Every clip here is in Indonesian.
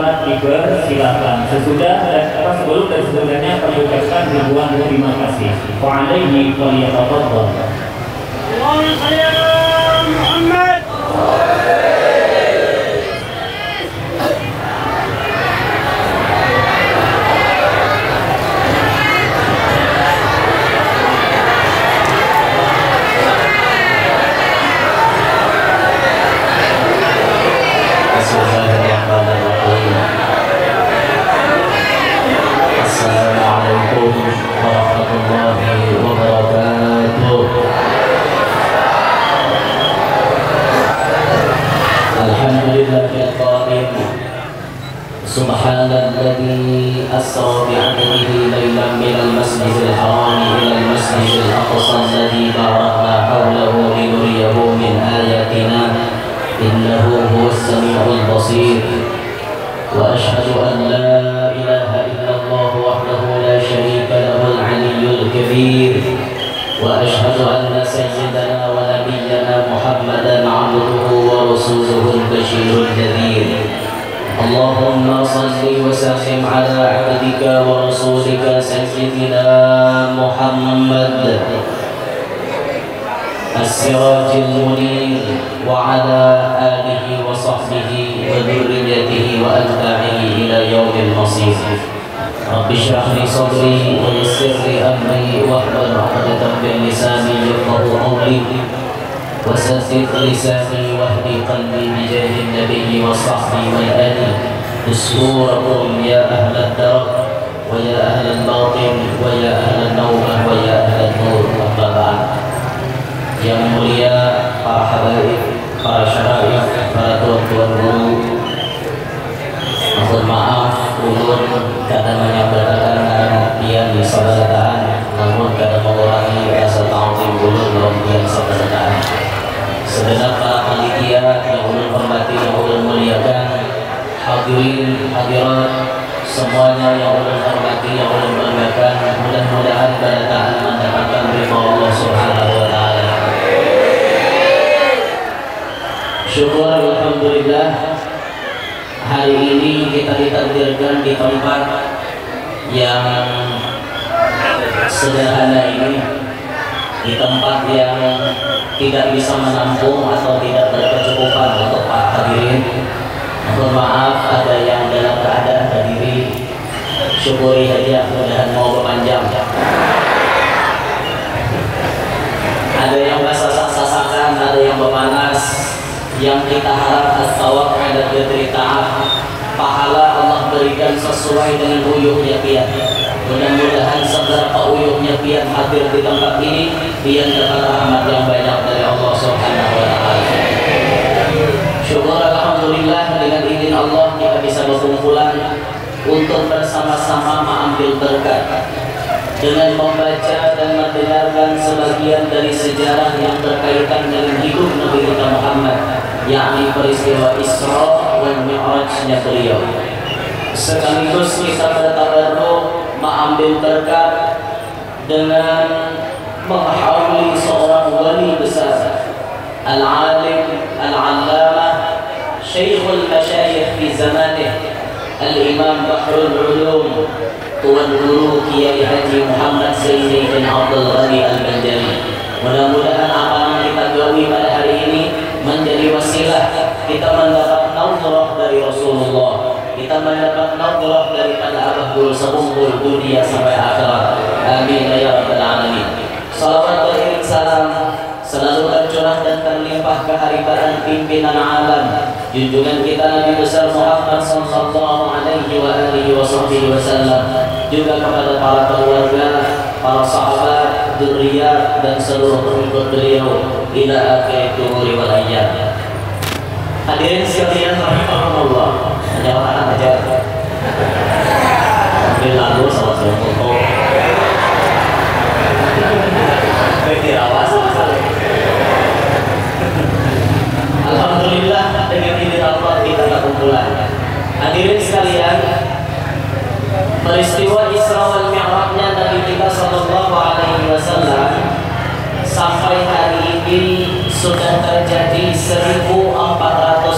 dapat dipersilahkan. Sesudah dan sebelum dan sesudahnya kami ucapkan ribuan terima kasih. Wa alaihi falyatafaddal. Allahumma shalli ala Muhammad. Assalamualaikum warahmatullahi wabarakatuh. Alhamdulillahil qaim. Subhanalladzi asra bi'abdihi laylan minal masjidil haram ilal masjidil aqsa alladzi barakna hawlahu linuriyahu min ayatina innahu huwas samiul basir. Wa ashhadu an la ilaha illallah wahdahu la syarika lahul aliyyul kabir. Wa ashhadu anna sayyidana wa nabiyyana Muhammadan abduhu wa rasuluhul basyirul nadhir. Allahumma salli wa sallim ala abdika wa rasulika sayyidina Muhammad as-sirajil munir wa ala alihi wa sahbihi wa dhurriyyatihi wa atba'ihi ila yaumil masir. Rabbi shrah li sadri wa yassir li amri wahlul 'uqdatam min lisani yafqahu qawli wa saddid lisani wahdi qalbi bi jahi nabiyyi wa sahbihi wal ali. Usurakum ya ahlad dar wa ya ahlal batin wa ya ahlan nawbah wa ya ahlan nur. Amma ba'd. Yang mulia para habaib, para syaraif, para tuan-tuan guru, mohon maaf ulun kadang menyampaikan pian di sabarataan, namun kadang mengurangi rasa ta'zim ulun dalam pian sabarataan. Segenap para panitia yang ulun hormati, yang ulun muliakan, hadirin hadirat semuanya yang ulun hormati, yang ulun banggakan, mudah-mudahan pada taat mendapatkan ridha Allah Subhanahu wa taala. Syukur alhamdulillah, hari ini kita ditakdirkan di tempat yang sederhana ini, di tempat yang tidak bisa menampung atau tidak berkecukupan untuk para hadirin. Mohon maaf ada yang dalam keadaan berdiri, syukuri saja, mudah-mudahan mau berpanjang. Ada yang bersasak-sasakan, ada yang berpanas. Yang kita harap as-sawab ala qadri ta'af, pahala Allah berikan sesuai dengan uyuhnya pian. Mudah-mudahan seberapa uyuhnya pian hadir di tempat ini, pian dapat rahmat yang banyak dari Allah Subhanahu wa taala. Syukur alhamdulillah, dengan izin Allah kita bisa berkumpulan untuk bersama-sama mengambil berkat dengan membaca dan mendengarkan sebagian dari sejarah yang berkaitan dengan hidup Nabi kita Muhammad, yakni peristiwa Isra wal Mi'rajnya beliau. Sekaligus kita bertabarruk mengambil berkat dengan menghauli seorang wali besar, al-alim al-allamah syekhul masyayikh fi zamanih, al-imam Bahrul Ulum, Tuan Guru Kiai Haji Muhammad Sayyidi bin Abdul Ghani Al-Banjari. Mudah-mudahan apa yang kita gawi pada hari ini menjadi wasilah kita mendapat naudhah dari Rasulullah, kita mendapat naudhah daripada Abah Guru sebumbul dunia sampai akhirat. Amin ya rabbal alamin. Salawat beriring salam selalu tercurah dan terlimpah keharibaan pimpinan alam, junjungan kita Nabi besar Muhammad sallallahu alaihi wa alihi wasallam, juga kepada para keluarga, para sahabat, dzurriyyah dan seluruh pengikut beliau ila akhir umuri wal ayyam. Hadirin sekalian rahimakumullah. Ada orang aja. Ambil lalu salah satu foto. Alhamdulillah, dengan izin Allah kita berkumpulan. Hadirin sekalian, peristiwa Isra wal Mi'rajnya Nabi kita sallallahu alaihi wasallam sampai hari ini sudah terjadi 1444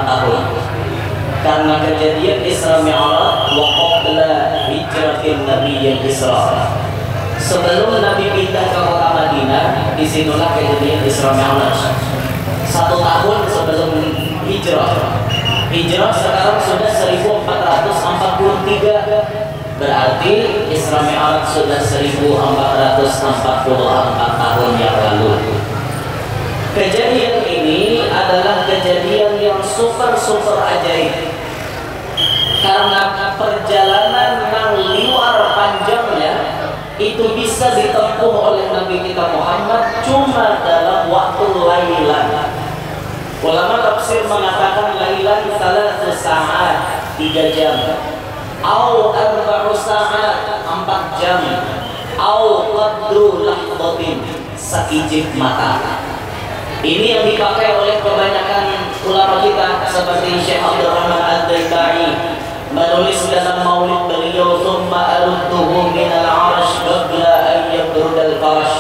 tahun. karena kejadian Isra Mi'raj wa qabla hijratin Nabiyyil Isra. Sebelum Nabi pindah ke kota Madinah, disitulah kejadian Isra Mi'raj. 1 tahun sebelum hijrah. Hijrah sekarang sudah 1443, berarti Isra Mi'raj sudah 1444 tahun yang lalu. Kejadian ini adalah kejadian yang super ajaib, karena perjalanan yang luar panjangnya itu bisa ditempuh oleh Nabi kita Muhammad cuma dalam waktu lailan. Ulama tafsir mengatakan lailan 3 saat, 3 jam, au 4 saat, 4 jam, au qadru lahdatin, sekijip mata. Ini yang dipakai oleh kebanyakan ulama kita seperti Syekh Abdul Rahman Ad-Daibai menulis dalam maulid beliau, "Tsumma arudduhu minal 'arsy qabla an yabrudal farash."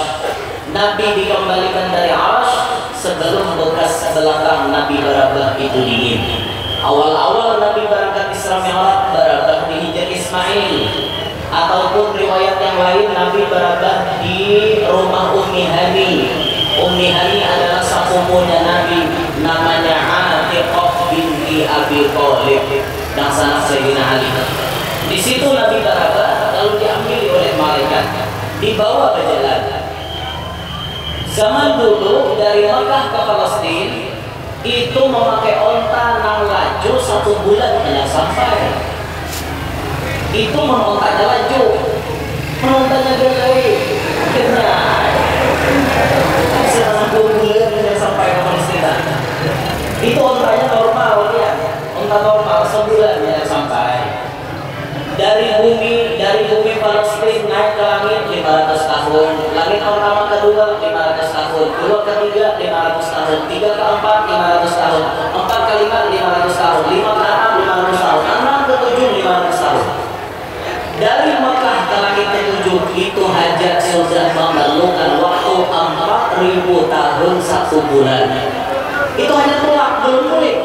Nabi dikembalikan dari 'arsy sebelum bekas belakang Nabi Barabah itu dingin. Awal-awal Nabi berangkat Isra Mi'raj, Barabah di Hijr Ismail, ataupun riwayat yang lain Nabi Barabah di rumah Ummi Hani. Ummi Hani adalah sepupunya Nabi, namanya Atiqah binti Abi Thalib, dan sanak Sayyidina Ali. Di situ Nabi Barabah lalu diambil oleh malaikat, dibawa berjalan. Zaman dulu dari Makkah ke Palestina itu memakai onta nang laju 1 bulan hanya sampai. Itu memontanya laju, memontanya gede, akhirnya 10 bulan hanya sampai ke Palestina. Itu ontanya normal ya, onta normal sebulan hanya sampai. Dari bumi Palestina naik ke langit 500 tahun, langit pertama kedua 500 tahun, kedua ketiga 500 tahun, 3 ke 4 500 tahun, 4 ke 5 500 tahun, 5 ke 6 500 tahun, 6 ke 7 500 tahun. Dari Mekah ke langit ke-7 itu hajat sudah memerlukan waktu 4.000 tahun 1 bulan. Itu hanya tulak, belum kulit.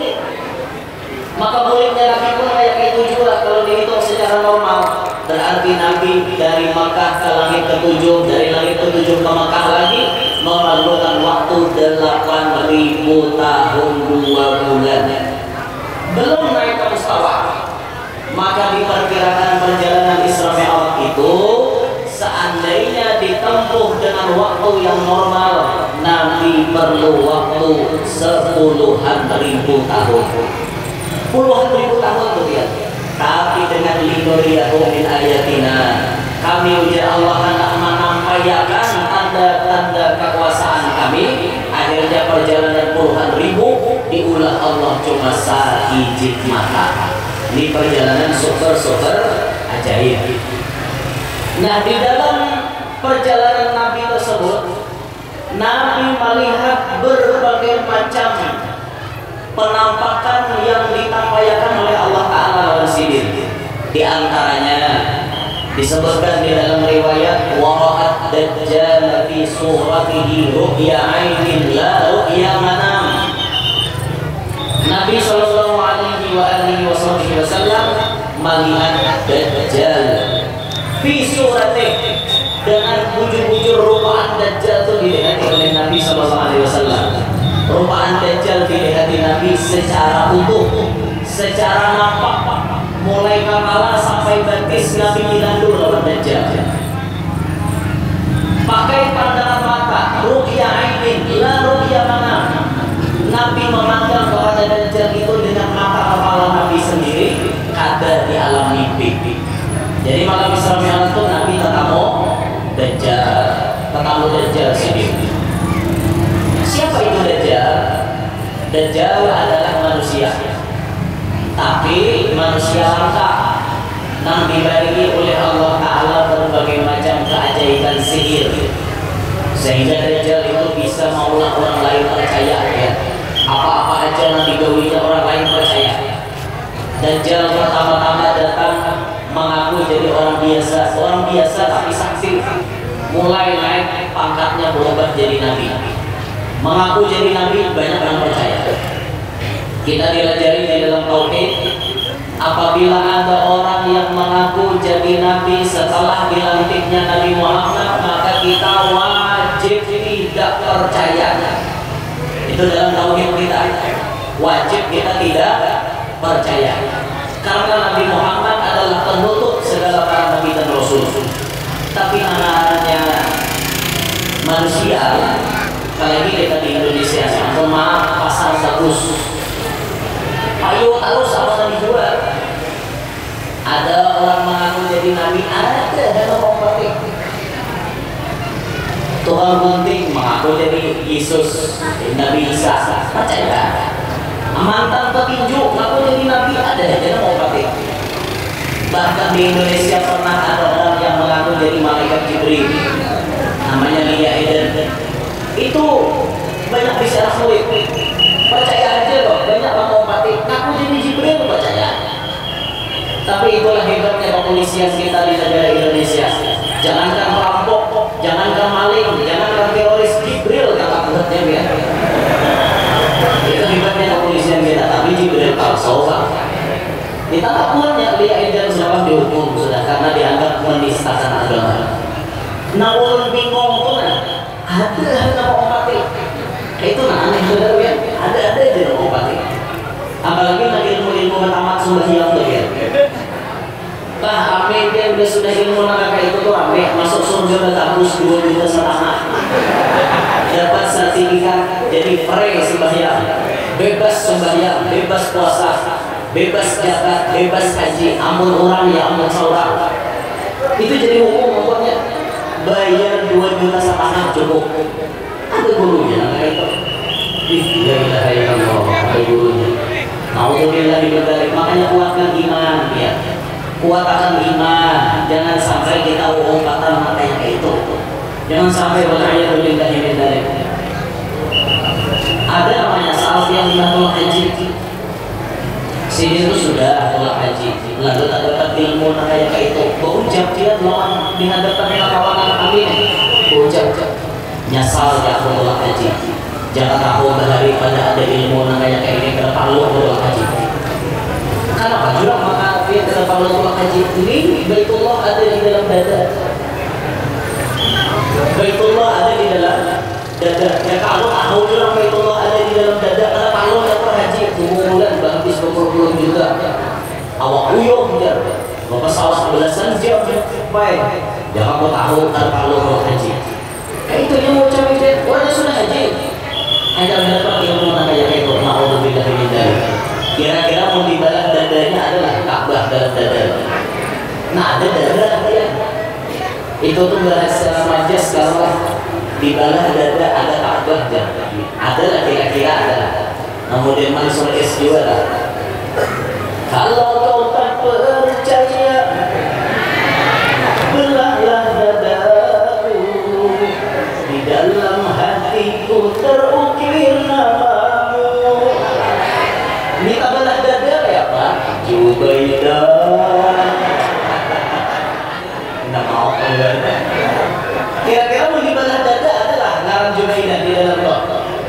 Maka kulitnya Nabi pun kayak itu juga kalau dihitung secara normal. Berarti Nabi dari Mekah ke langit ke-7, dari langit ke-7 ke Mekah lagi memerlukan waktu 8.000 tahun 2 bulan. Belum naik ke Mustawa. Maka diperkirakan perjalanan Isra Mi'raj itu seandainya ditempuh dengan waktu yang normal, Nabi perlu waktu 10-an ribu tahun. Puluhan ribu tahun tuh dia. Tapi dengan linuriyahu min ayatina, kami ujar Allah hendak menampakkan tanda-tanda kekuasaan kami. Akhirnya perjalanan puluhan ribu diulah Allah cuma sakijit mata. Ini perjalanan super ajaib. Nah, di dalam perjalanan Nabi tersebut, Nabi melihat berbagai macam penampakan yang ditampakkan oleh Allah Ta'ala sendiri. Di antaranya disebutkan di dalam riwayat, wara'at dajjal fi suratihi ru'ya ainin la ru'ya manam. Nabi sallallahu alaihi wasallam melihat Dajjal fi suratihi, dengan bujur-bujur rupaan Dajjal itu dilihat oleh Nabi sallallahu alaihi wasallam. Rupaan Dajjal dilihat Nabi secara utuh, secara nampak, mulai kepala sampai betis Nabi dilandur lawan Dajjal. Pakai pandangan mata, ru'ya ainin la ru'ya manam. Nabi memandang kepada Dajjal itu dengan mata kepala Nabi sendiri, kada di alam mimpi. Jadi malam Isra Mi'raj itu Nabi ketemu Dajjal sendiri. Siapa itu Dajjal? Dajjal adalah manusia, tapi manusia langka yang diberi oleh Allah Ta'ala berbagai macam keajaiban sihir, sehingga Dajjal itu bisa maulah orang lain percaya ya. Apa-apa aja yang digawinya orang lain percaya. Dajjal pertama-tama datang mengaku jadi orang biasa tapi sakti. Mulai naik pangkatnya berubah jadi nabi. Mengaku jadi nabi, banyak orang percaya. Kita diajari di dalam tauhid Apabila ada orang yang mengaku jadi nabi setelah dilantiknya Nabi Muhammad, maka kita wajib tidak percaya. Itu dalam tauhid kita, wajib kita tidak percaya. Karena Nabi Muhammad adalah penutup segala para nabi dan rasul. Tapi anak-anaknya manusia, apalagi kita di Indonesia, maaf, pasar bagus, ayo terus apa yang dijual. Ada orang mengaku jadi nabi, ada orang batik. Tukang gunting mengaku jadi Yesus, Nabi Isa, percaya. Mantan petinju mengaku jadi nabi, ada orang batik. Bahkan di Indonesia pernah ada orang yang mengaku jadi malaikat Jibril, namanya Lia Eden. Itu banyak bicara sulit, percaya aja loh. Banyak orang batik ngaku jadi Jibril, percaya. Tapi itulah hebatnya kepolisian kita di negara Indonesia. Jangankan perampok, jangankan maling, jangankan teroris, Jibril kata pengertian dia. Itu hebatnya kepolisian kita. Tapi Jibril palsu, ditangkap puannya, dia dan sudah dihukum sudah karena dianggap menistakan agama. Nah ulun bingung pun ada nama opati. Itu aneh saudara ya. Ada aja nama opati. Apalagi lagi ilmu tamat sembahyang tuh ya. Bah, rame dia udah sudah ilmu kayak itu tuh rame masuk surga udah tembus 2,5 juta. Dapat sertifikat jadi free sembahyang, bebas sembahyang, bebas puasa, bebas zakat, bebas haji, ampun orang ya ampun saudara. Itu jadi hukum pokoknya. Bayar 2,5 juta cukup. Ada gurunya kayak itu. La ilaha illallah, ada gurunya. Alhamdulillah diberi. Makanya kuatkan iman ya. Kuatkan iman, jangan sampai kita umpatan matanya kayak itu. Jangan sampai berkaya berlimpah dari. Ada namanya salaf yang tolak haji. Sini itu sudah tolak haji, lalu tak dapat ilmu kayak itu. Berucap dia lawan di hadapan kawan amin. Berucap nyasal ya tolak haji. Jangan tahu daripada ada ilmu kayak ini ke depan lu tolak haji. Kenapa juga maka dia ke depan lu tolak haji? Ini Baitullah ada di dalam dada. Baitullah ada di dalam dada. Ya kalau tahu juga Baitullah ada di dalam dada, kenapa lu dapat haji? Bulan habis 20 juta. Awak uyuh dia. Bapak pesawat belasan jam baik. Jangan kau tahu kenapa lu mau haji. Itu yang mau cari dia. Orang sudah haji. Hanya dapat ilmu kayak itu. Nauzubillah min dzalik. Kira-kira mau dibalas dadanya adalah Ka'bah dalam dada. Nah ada dada dia. Itu tuh bahasa majas kalau dibalas dada ada Ka'bah dan ada lah kira-kira ada. Kemudian Mansur S juga lah. Kalau kau tak percaya, belahlah dadaku. Di dalam hatiku terukir namamu. Ini tak belah dada ya Pak? Jubaidah. Nggak mau enggak. Kira-kira mau dibelah dada adalah ngaran Jubaidah di dalam kok.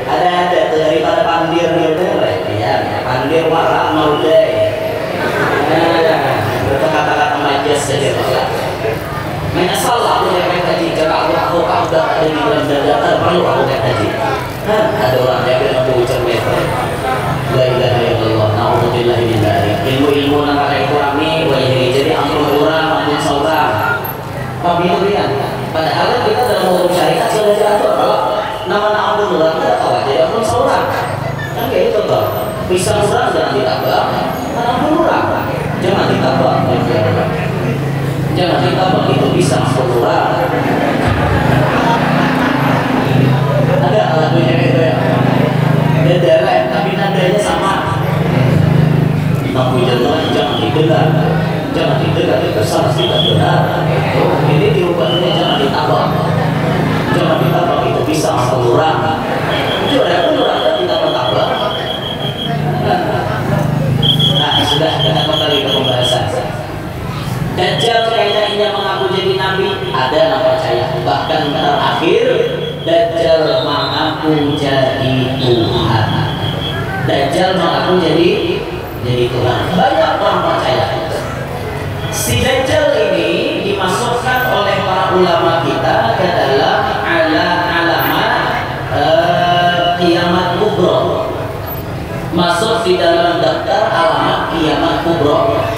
Ada daripada pandir gitu ya, pandir warak maudai. Itu kata-kata majas saja Pak. Menyesal aku yang naik haji, jika aku Ka'bah ada di dalam dada, perlu aku naik haji. Ada orang yang bilang aku ucap mereka. La ilaha illallah, na'udzubillah min dzalik. Ilmu-ilmu nang kayak kurami, jadi ampun orang, ampun saudara. Tapi itu dia. Padahal kita dalam hukum syariat sudah diatur kalau nama ampun orang tidak tahu jadi ampun saudara. Kan kayak itu toh. Pisang orang jangan ditambah, ampun orang jangan ditambah. Jangan ditambah itu pisang ampun orang. Ada lagunya itu ya. Beda tapi nadanya sama. Nabi jangan didengar, jangan didengar itu salah tidak benar. Ini diubahnya jangan ditambah, jangan ditambah itu bisa ampun orang. Itu ada pun orang tidak ditambah. Nah sudah kita kembali ke pembahasan. Dajjal kaidahnya mengaku jadi nabi, ada yang percaya. Bahkan terakhir Dajjal mengaku jadi Tuhan. Dajjal mengaku jadi Tuhan. Banyak orang percaya. Si Dajjal ini dimasukkan oleh para ulama kita ke dalam alamat kiamat kubro, masuk di dalam daftar alamat kiamat kubro.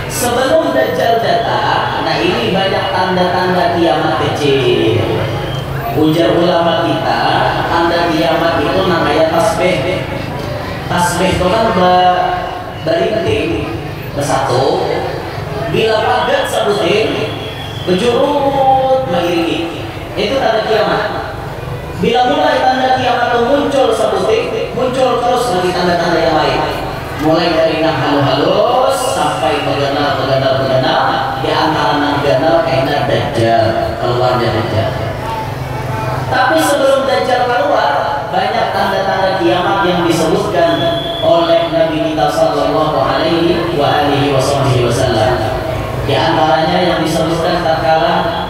Sebelum Dajjal datang, nah ini banyak tanda-tanda kiamat kecil. Ujar ulama kita, tanda kiamat itu namanya tasbih. Tasbih itu kan berinting bersatu. Bila padat sabutin, berjurut mengiringi, itu tanda kiamat. Bila mulai tanda kiamat itu muncul sabutin, muncul terus lagi tanda-tanda yang lain. Mulai dari nang halus sampai beganal. Di antara nang ganal kena Dajjal, keluarnya Dajjal. Tapi sebelum Dajjal keluar, banyak tanda-tanda kiamat yang disebutkan oleh Nabi kita sallallahu alaihi wasallam. Di antaranya yang disebutkan tatkala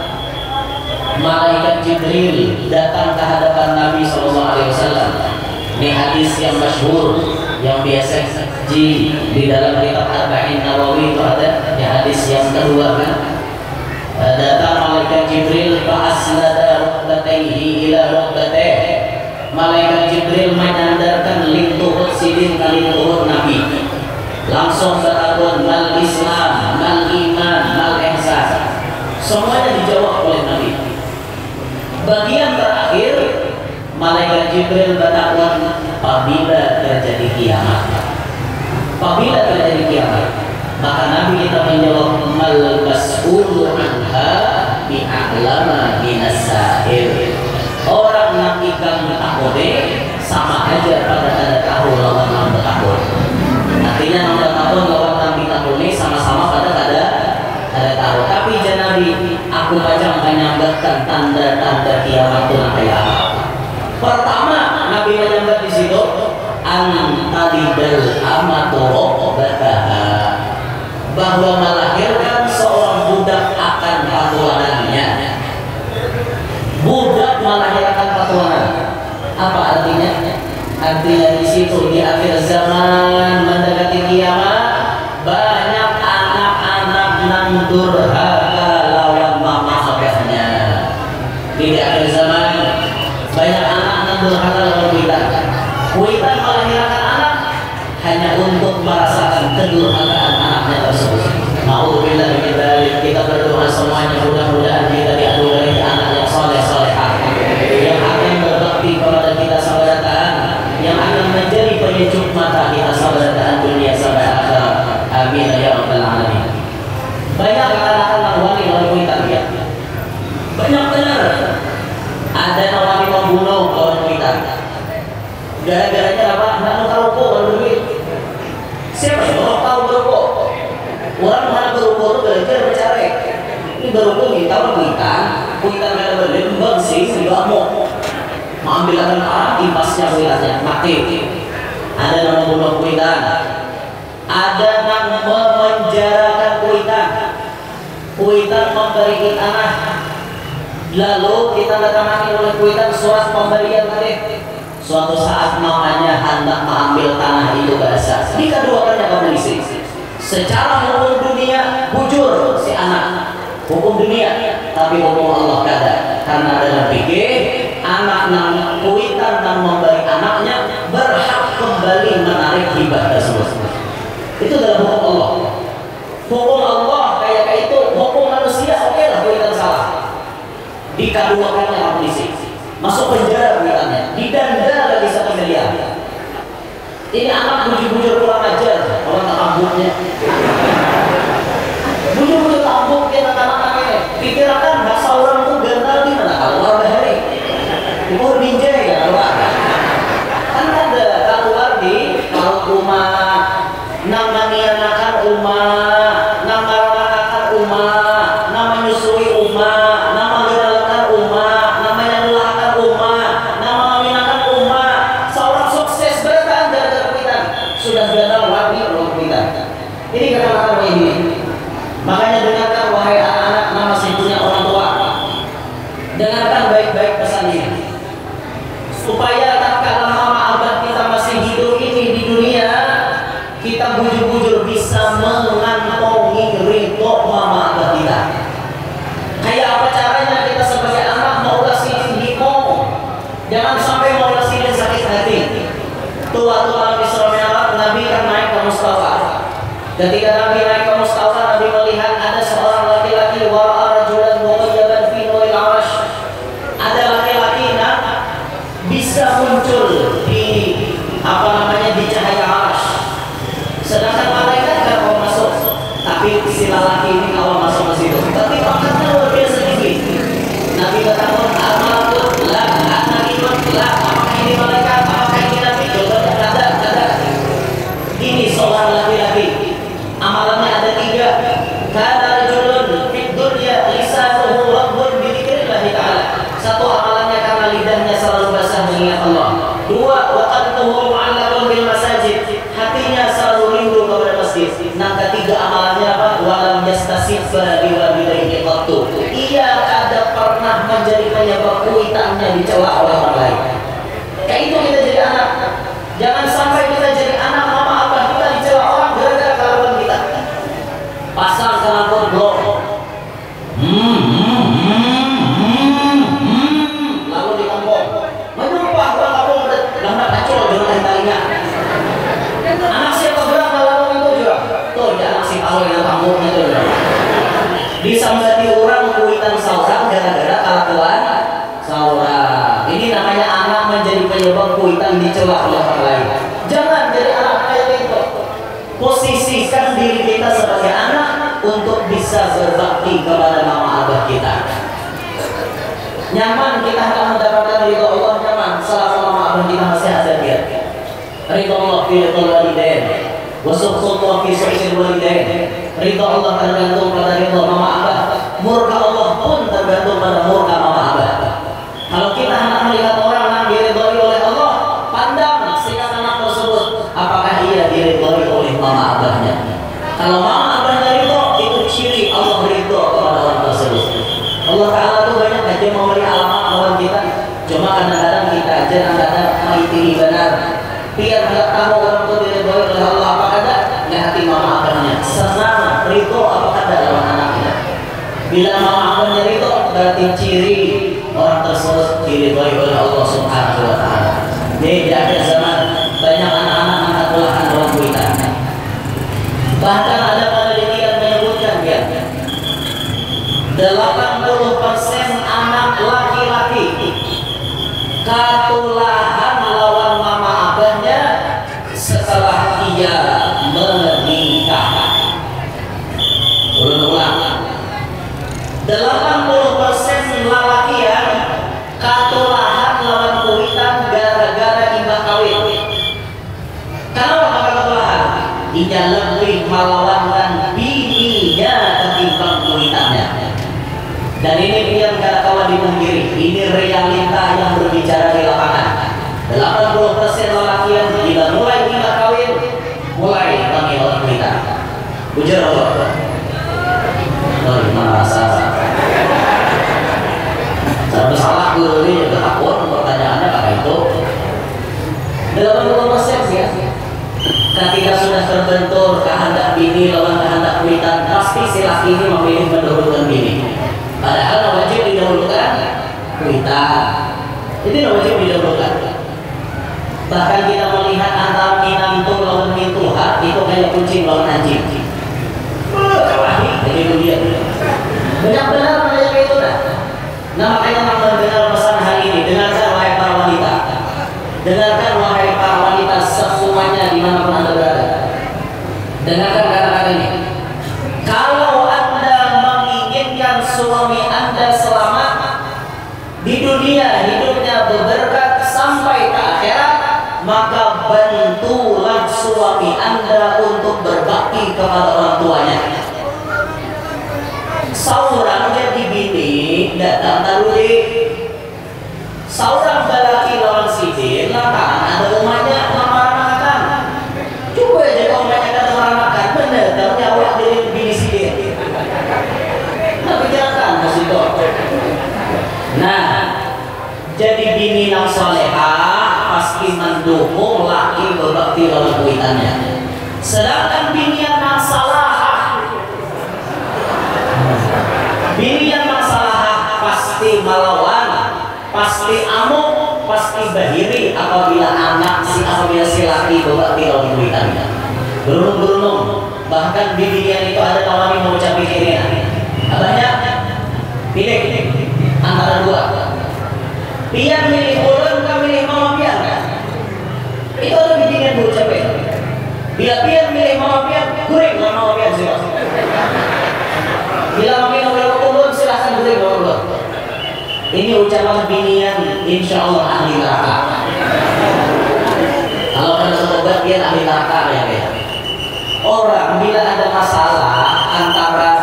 malaikat Jibril datang ke hadapan Nabi sallallahu alaihi wasallam. Ini hadis yang masyhur yang biasa di dalam kitab Arba'in Nawawi itu ada di hadis yang kedua kan. Datang malaikat Jibril fa asnada rukbatayhi ila rukbatayhi. Malaikat Jibril menyandarkan lintuh sidin ke lintuh Nabi. Langsung bertakun mal Islam, mal iman, mal ihsan. Semuanya dijawab oleh Nabi. Bagian terakhir malaikat Jibril bertakun apabila terjadi kiamat. Apabila terjadi kiamat, maka Nabi kita menjawab mal mas'ulu anha bi'a'lama minas sa'il. Orang yang ikan takune sama aja pada ada tahu lawan yang bertakun. Artinya nomor tahun lawan nabi tahun ini sama-sama pada ada tahu. Tapi Nabi aku macam menyambatkan tanda-tanda kiamat itu kayak apa. Pertama Nabi menyambat di situ antalidal amatu rabbataha, bahwa melahirkan seorang budak akan patuanannya. Budak melahirkan patuanan. Apa artinya? Artinya di situ di akhir zaman mendekati kiamat banyak anak-anak nang durhaka lawan mama abahnya. Di akhir zaman banyak anak nang durhaka lawan kuitan. Kuitan melahirkan anak hanya untuk merasakan kedurhakaan anaknya tersebut. Ma'udzubillah min dzalik. Kita berdoa semuanya mudah-mudahan kita dianugerahi anak yang saleh-salehah yang akan berbakti kepada kita sabaratan, yang akan menjadi penyejuk mata kita sabaratan dunia sampai akhirat. Amin ya rabbal alamin. Banyak anak-anak wanita lawan kuitan ya. Banyak benar. Ada nawari membunuh lawan kuitan. Gara-garanya apa? Nggak tahu kok berduit. Siapa yang orang tahu berukuk? Orang mana berukuk itu belajar mencari. Ini berukuk kita kuitan kada berlembang sih nggak mau ambil akan impasnya kuitannya mati. Ada yang membunuh kuitan, ada yang memenjarakan kuitan. Kuitan memberi tanah, lalu kita datangani oleh kuitan surat pemberian tadi. Suatu saat mamanya hendak mengambil tanah itu basah, dikaduakannya ke polisi. Secara hukum dunia bujur si anak, hukum dunia, tapi hukum Allah kada. Karena dalam fikih anak nang kuitan nang memberi anaknya berhak kembali menarik hibah tersebut. Itu dalam hukum Allah. Hukum Allah kayak itu, hukum manusia oke lah kuitan salah. Dikaduakannya ke polisi, masuk penjara kuitannya, didenda lagi 1 miliar. Ini anak bujur-bujur kurang ajar, orang tak ambuknya. Bujur-bujur ambuk kita anak-anaknya. Pikirkan bahasa orang itu gantal di mana? Kalau orang bahari, itu binjai ya keluar. Kan ada keluar di kalau rumah, namanya akan rumah, nama akan rumah, nama nyusui rumah, nama geralakan rumah, namanya nulakan rumah, nama mawinakan rumah. Seorang sukses bertahan dari kuitan sudah gagal wadi oleh kuitan. Ini kata-kata ini. Makanya dengarkan wahai anak-anak yang masih punya orang tua, dengarkan baik-baik pesan ini, supaya tatkala mama abah kita masih hidup ini di dunia, kita bujur-bujur bisa mengantongi ridho Ketika Nabi naik ke Mustafa, Nabi melihat ada seorang laki-laki wara'a rajulan mughayyaban fi nuril arsh. Ada laki-laki yang bisa muncul di di cahaya arsh. Sedangkan malaikat tidak mau masuk, tapi si laki ini kalau masuk ke situ. Tapi pangkatnya luar biasa tinggi. Nabi bertanya, "Amalku la, anak iman la, apakah ini malaikat? Apakah ini nabi?" Jawabannya ada. Ini seorang laki-laki. Amalannya ada 3. Kana rajulun fid dunya lisanuhu rabbun bi dzikrillah ta'ala. 1, amalannya karena lidahnya selalu basah mengingat Allah. 2, wa qalbuhu mu'allaqun bil masajid. Hatinya selalu rindu kepada masjid. Nah, 3 amalannya apa? Walam yastasibba biwalidayhi qattu. Ia ada pernah menjadi penyebab kuitannya dicela oleh orang lain. Kayak itu kita jadi anak. Jangan sampai kita jadi anak mama abah kita dicela orang gara-gara kelakuan kita. Pasang knalpot blok. Lalu ditompok. Menumpah orang kampung lambat kacau dengan talinya. Anak siapa berapa lalu itu juga? Tuh dia anak si Paul yang kampungnya itu juga. Disambati orang kuitan seorang gara-gara kelakuan seorang. Ini namanya anak menjadi penyebab kuitan dicela oleh orang lain. Jangan jadi anak kayak itu. Posisikan diri kita sebagai anak untuk bisa berbakti kepada mama abah kita. Nyaman kita akan mendapatkan ridho Allah, nyaman selama mama abah kita masih ada dia. Ridho Allah fi ridhil walidain, wa sukhutullah fi sukhtil walidain. Ridho Allah tergantung pada ridho mama abah. Murka Allah pun tergantung pada murka mama abah. Kalau kita hendak melihat orang yang diridhoi oleh Allah, pandang sikap anak tersebut, apakah ia diridhoi oleh mama abahnya. Kalau mama abahnya ridho, itu ciri Allah ridho kepada orang tersebut. Allah Ta'ala tuh banyak aja memberi alamat kawan kita. Cuma kadang-kadang kita aja kadang-kadang mengitiri benar. Biar nggak tahu orang tuh diridhoi oleh Allah apa ada, lihat hati mama abahnya senang, ridho apa ada dalam anaknya. Bila mama abahnya ridho, berarti ciri orang tersebut diridhoi oleh Allah Subhanahu wa Ta'ala. Di akhir zaman banyak anak-anak angkat belahan dalam kuitan. Bahkan ada penelitian menyebutkan ya, 80% anak laki-laki katulahan lawan mama abahnya setelah ia menikah. Ulang-ulang. 80% lalakian katulahan lawan kuitan gara-gara imbah kawin. Kenapa maka katulahan? Ia lebih melawankan bininya ketimbang kuitannya. Dan ini yang gak kawan dipungkiri. Ini realita yang berbicara di lapangan. 80% lalakian bila mulai imbah kawin, mulai mengilang kuitan. Bujur Allah. Mana rasa? Sampai salah guru ini juga takut pertanyaannya kayak itu. 80% ya. Ketika sudah terbentur kehendak bini lawan kehendak kuitan, pasti si laki ini memilih mendahulukan bini. Padahal wajib didahulukan kuitan. Itu wajib didahulukan. Bahkan kita melihat antara minantu lawan mintuha itu kayak kucing lawan anjing. Itu dia. Benar-benar kayak itu dah. Nah makanya mendengar pesan hari ini, dengarkan wahai para wanita, dengarkan wahai para wanita semuanya dimanapun anda berada. Dengarkan kata-kata ini. Kalau anda menginginkan suami anda selamat di dunia, hidupnya berberkat sampai ke akhirat, maka bantulah suami anda untuk berbakti kepada orang tuanya. Seorang jadi bini datang taruri, seorang balaki lawan sidin lantaran ada rumahnya makan. Coba aja kalau banyak ada makan, bener kalau nyawa dari bini sidin. Nah pikirkan masih kok. Nah jadi bini yang solehah pasti mendukung laki berbakti dalam kuitannya. Sedangkan bini yang salah, bini yang masalah pasti melawan, pasti amuk, pasti bahiri apabila si laki berbakti dalam kuitannya. Berunung-berunung, bahkan Bahkan bibinya itu ada tawari mau ucap pikirnya. Abahnya pilih antara dua. Pian milih ulun, kami milih mama pian kan? Itu ada bibinya mau ucap. Bila pian milih mama pian, kuring mama pian sih. Bila mami milih ulun, silahkan kuring mama ulun. Ini ucapan binian, insya Allah ahli neraka. Kalau kena tobat dia ahli neraka ya. Orang bila ada masalah antara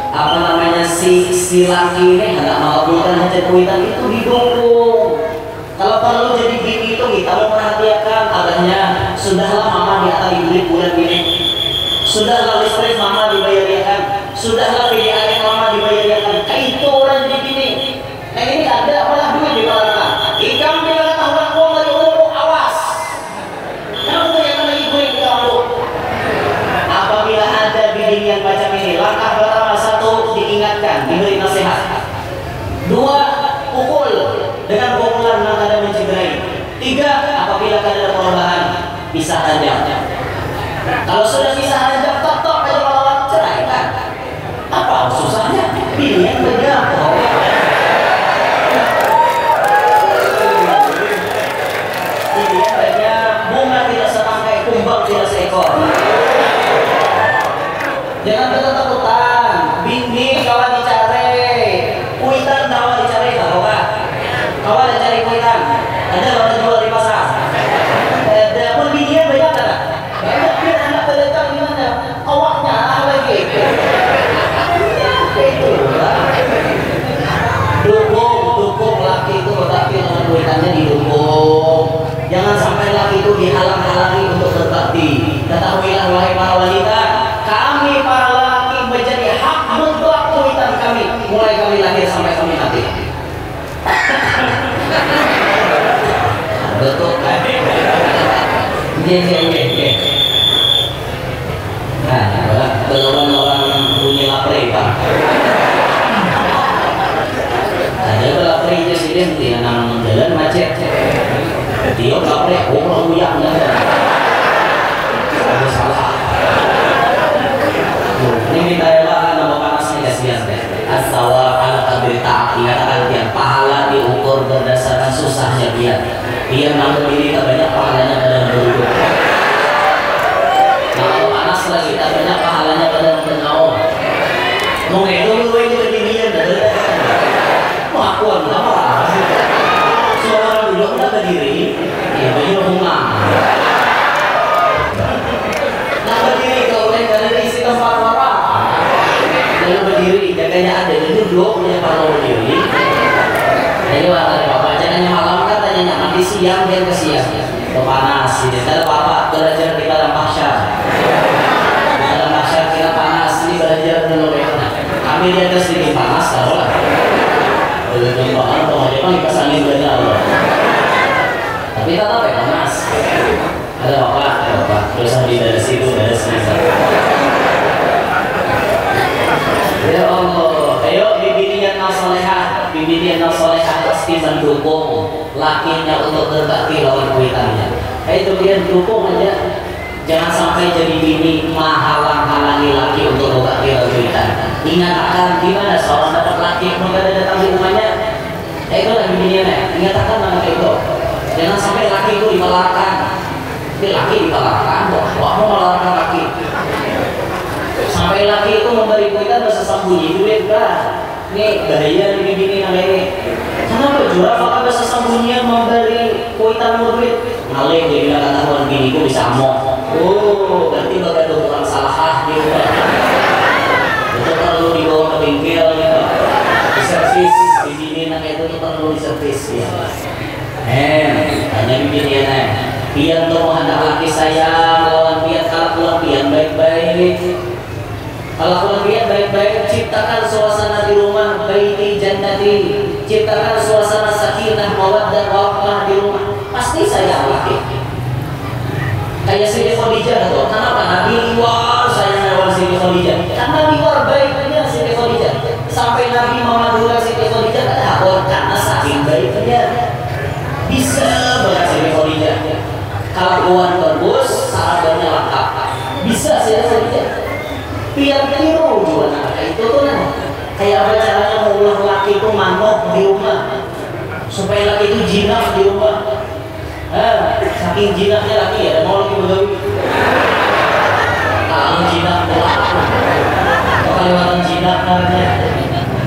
apa namanya si laki ini hendak mengabulkan hajat kuitan itu didukung. Kalau perlu jadi bini itu kita memperhatikan abahnya. Sudahlah mama di atas dibeli bulan ini. Sudahlah listrik mama dibayarkan. Sudahlah PDAM mama dibayarkan. Itu orang jadi bini. Nah ini ada malah duit di belakang. Ikam bila kata orang uang dari umur awas. Kamu yang lagi gue kamu. Apabila ada bini yang macam ini, langkah pertama satu diingatkan, diberi nasihat. Dua, pukul dengan pukulan yang ada mencederai. Tiga, apabila ada perubahan, pisah aja. Kalau sudah pisah aja, tok aja lawan cerai kan? Apa susahnya? Bini yang bergantung. Tidak seekor. Jangan ketakutan. Bini kawan dicari, kuitan kawan dicari, tahu kan? Kawan dicari kuitan. Ada orang jual di pasar. Ada pun bininya banyak tak? Banyak pun anak berdatang di mana? Awaknya lagi. Itu lah. Dukung laki itu, tetapi dengan kuitannya didukung. Jangan sampai laki itu dihalang-halangi untuk berbakti. Ketahuilah wahai para wanita, kami para laki menjadi hak mutlak kuitan kami mulai kami lahir sampai kami mati. Betul kan? Ye. Nah, belum orang punya lapri pak. Ada lapri aja sih dia nang jalan macet. Dia lapri orang uyak nggak ada salah. Ini minta ya nama panasnya kasihan deh. As-sawa ala qadri ta'at. Ingatkan dia pahala diukur berdasarkan susahnya dia. Dia ngambil diri tak banyak pahalanya pada berduduk. Nah kalau panas lagi tak banyak pahalanya pada bernaung. Mau ngedul gue itu berdirian dah. Mau akuan apa? Seorang duduk udah berdiri, ya berdiri rumah. Nah berdiri kalau dari isi tempat orang. Lalu berdiri, jaganya ada, jadi duduk punya kalau berdiri. Jadi ada bapak jangan malam katanya nyaman di siang dan ke siang. Panas, jadi ada bapak belajar di dalam mahsyar. Di dalam mahsyar kita panas, ini belajar dulu. Kami di atas sedikit panas, tahu lah. Belajar bahan, kalau aja kan kita sangin belajar. Tapi tetap ya panas. Ada bapak, terus dari situ, dari sini. Ya Allah, ayo bibini yang nasolehah, pasti mendukung lakinya untuk berbakti lawan kuitannya. Itu dia dukung aja. Jangan sampai jadi bini menghalang-halangi laki untuk berbakti lawan kuitan. Ingatkan gimana seorang dapat laki kemudian datang di rumahnya. Itu lagi bininya, ingatkan nama itu. Jangan sampai laki itu dimalarkan. Tapi laki dimalarkan, wah mau melarang laki. Sampai laki itu memberi kuitan bersembunyi duit kan? Ini bahaya nih bini namanya. Kenapa jual? Apakah bersembunyian memberi kuitan duit? Maling dia bilang ketahuan biniku bisa mau. Oh, berarti bakal tukang salah gitu. Itu perlu dibawa ke bengkel gitu. Diservis di bini namanya itu perlu diservis ya. Hanya bininya pian tuh hendak laki sayang lawan pian kalau pulang pian baik-baik. Kalau kelebihan baik-baik, ciptakan suasana di rumah baiti jannati, ciptakan suasana sakinah mawaddah warahmah di rumah. Pasti sayang laki. Kayak Siti Khadijah tuh, kenapa Nabi liwar sayang lawan Siti Khadijah? Karena liwar baiknya Siti Khadijah. Sampai Nabi memadulkan Siti Khadijah ada apa? Karena saking baiknya. Bisa banget Siti Khadijah. Kelakuan bagus, sahabatnya lengkap. Bisa Siti Khadijah. Biar tiru juga nah itu tuh nah. Kayak apa caranya mengulang laki itu manok di rumah supaya laki itu jinak di rumah. Saking jinaknya laki ya, mau laki begawi. Kalau jinak doang, kaliwatan jinak namanya.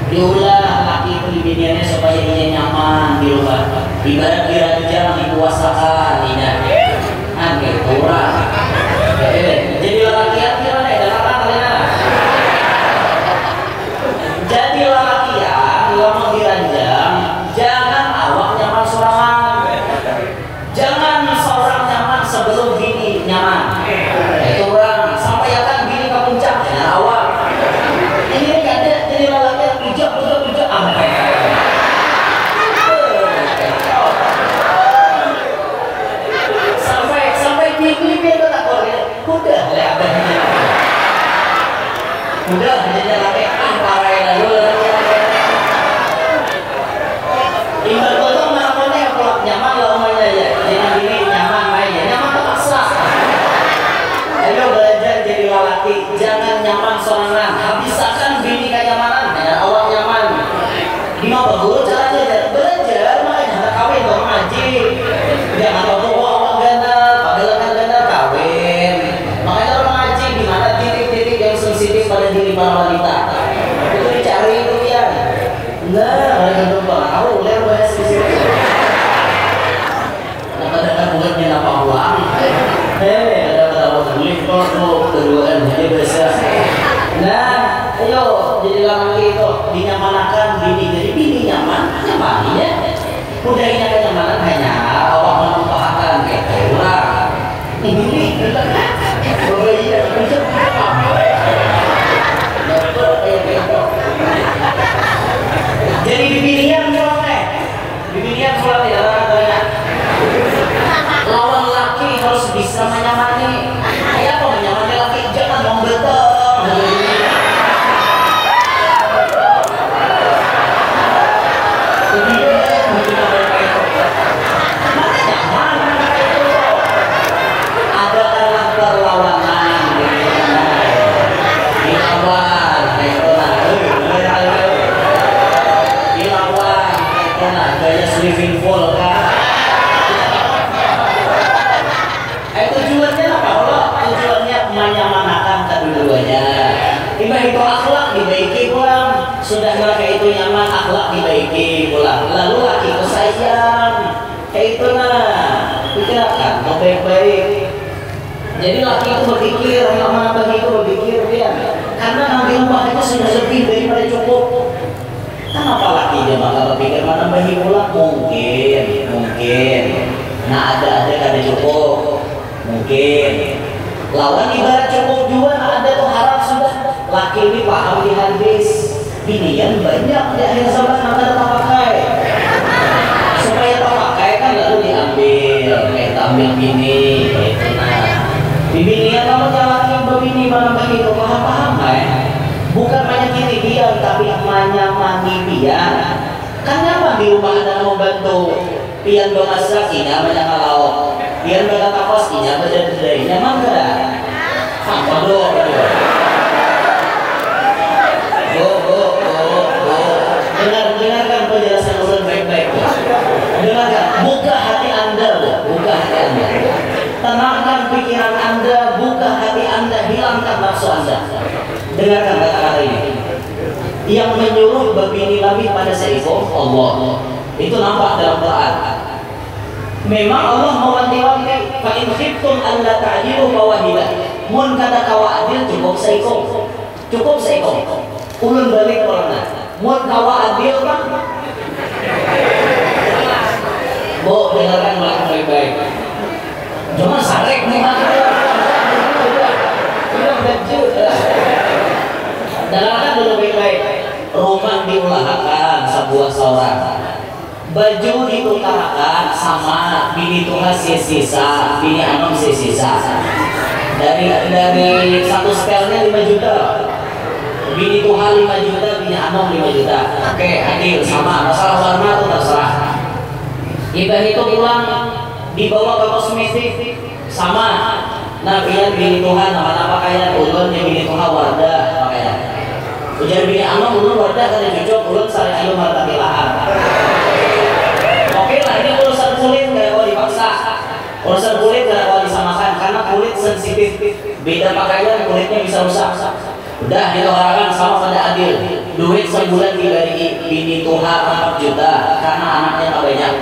Diulah laki itu di biniannya supaya dia nyaman di rumah. Ibarat diranjang dikuasakan, tidak. Gitu orang. Jadi laki-laki gimana ya? Jadi laki-laki lama diranjang, jangan awak nyaman sorangan. Jangan seorang nyaman sebelum bini nyaman. Itu orang sampai akan bini ke puncak jangan awak. Ini kan ada jadi laki-laki pijak sampai. Sampai bini tak boleh. Udah jadi laki parai lalu. Imbal potong mana yang pulang nyaman lamanya ya. Jadi ini nyaman mainnya, nyaman terpaksa. Ayo belajar jadi lelaki, jangan nyaman sorangan. Habiskan bini kenyamanan, ya Allah nyaman. Gimana guru caranya? Belajar, makanya hendak kawin dong ngaji. Jangan tahu Allah ganda, padahal kan ganda kawin. Makanya orang ngaji gimana titik-titik yang sensitif pada diri para wanita. Itu dicari itu ya. Nah, mereka tumpah. Aku boleh bahas di sini. Kadang-kadang buatnya apa uang? Ada boleh kok keduaan jadi besar. Nah, ayo jadi laki itu dinyamanakan bini jadi bini nyaman ya. Udahnya kenyamanan hanya awak menumpahkan gitu lah. Ini jadi dipilihan pulang ya lawan laki harus bisa menyamani. Kayak apa menyamani laki? Jangan membetong. Mana nyaman itu? Ada dalam perlawanan dilawan gaya living full kan. Tujuannya apa? Tujuannya menyamanakan kedua-duanya. Ibadah itu akhlak dibaiki pulang. Sudah mereka itu nyaman, akhlak dibaiki pulang. Lalu laki itu sayang. Kayak itu nah. Pikirkan baik-baik. Jadi laki itu berpikir, yang bagi itu berpikir ya. Karena nanti rumah itu sudah lebih daripada cukup. Kenapa laki dia bakal berpikir mana bagi pulang? Mungkin. Nah ada kada cukup. Mungkin. Lawan ibarat cukup juga, ada tuh harap sudah. Laki ini paham di hadis. Binian banyak di akhir zaman maka tak pakai. Supaya tak pakai kan lalu diambil. Ambil bini. Itu nah. Binian kalau laki yang berbini mana bagi itu paham bukan menyakiti dia tapi menyamani dia. Kan nyaman di rumah ada mau bantu pian bemasak ini banyak kalau pian banyak kapas ini banyak dari nyaman kada apa doh dengarkan penjelasan ulun baik-baik. Dengarkan, buka hati anda, tenangkan pikiran anda, buka hati anda, hilangkan nafsu anda. Dengarkan kata-kata ini. Yang menyuruh berbini lebih pada seekor Allah. Itu nampak dalam Quran. Memang Allah mewanti-wanti, fa in khiftum alla ta'dilu fawahidah. Mun kada kawa adil cukup seekor. Ulun balik corona. Mun kawa adil kan? Bo, dengarkan baik-baik. Cuma sarek nih dengarkan dulu baik-baik. Rumah diulahkan sebuah seorang. Baju ditukarakan sama bini tuha sisa, bini anom sisa. Dari satu setelnya 5 juta. Bini tuha 5 juta, bini anom 5 juta. Oke, adil sama. Masalah warna itu terserah. Ibadah itu pulang dibawa ke kosmetik sama. Nah, bini Tuhan apa pakaian ulun yang bini Tuhan warda Ujar bini anom ulun wadah kada cocok ulun sare ayu martati lahar. Oke lah, ini urusan kulit kada kau dipaksa. Urusan kulit kada kau disamakan karena kulit sensitif. Beda pakaian kulitnya bisa rusak. Udah ditawarkan sama pada adil. Duit sebulan dibagi bini tuha 4 juta karena anaknya tak banyak.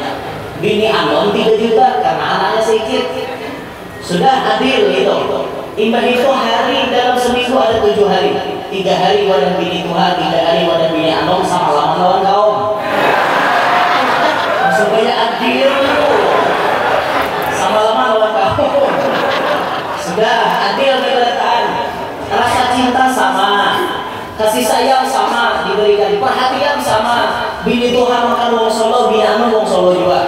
Bini anom 3 juta karena anaknya sedikit. Sudah adil itu. Imbah itu hari dalam seminggu ada 7 hari. 3 hari wadah bini tuha, 3 hari wadah bini anom sama lawan kaum. Supaya adil sama lawan kaum. Sudah adil keberadaan. Rasa cinta sama, kasih sayang sama diberikan, perhatian sama. Bini tuha makan wong solo, bini anom wong solo juga.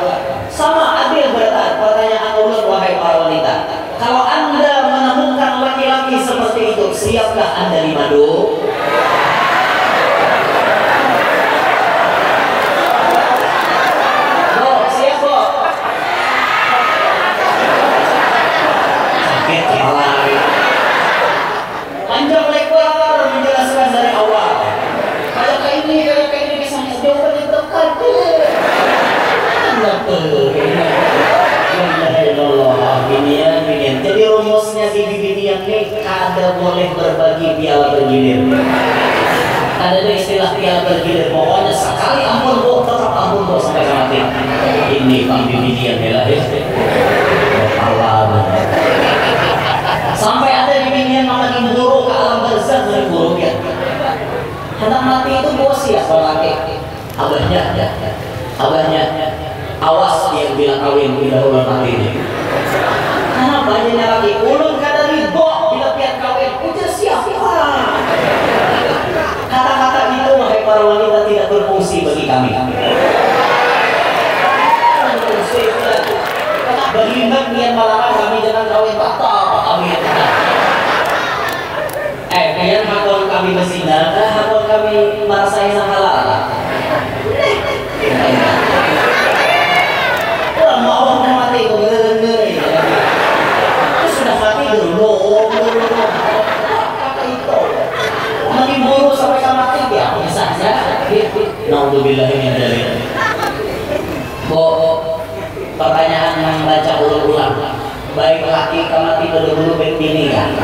Sama adil berat. Pertanyaan ulun wahai para wanita, kalau anda menemukan laki-laki seperti itu, siapkah anda dimadu? Oh, siap kok. Sakit kepala. Panjang lebar menjelaskan dari awal. Kayak ini bisa jawaban yang tepat. Binian. Jadi rumusnya di binian ini kada boleh berbagi piala bergilir. Ada istilah piala bergilir. Pokoknya sekali ampun bu, tetap ampun bu sampai mati. Ini binian lah ya. Sampai ada di binian makan buruk ke alam barzah dari buruk ya. Hendak mati itu bos ya kalau laki. Abahnya. Awas dia bilang kawin bila ulun mati ini. Karena banyaknya lagi ulun kada ridho bila pian kawin. Ujar siapa? Kata-kata itu wahai para wanita tidak berfungsi bagi kami. Beriman niat melarang kami dengan kawin fakta apa kami. Kalian hakon kami berzina, hakon kami merasai yang halal. Mau mati itu sudah mati dulu mati buru sampai mati ya bisa saja. Naudzubillah min dzalik. Pertanyaan yang baca ulang-ulang, baik laki mati dulu baik bini kan?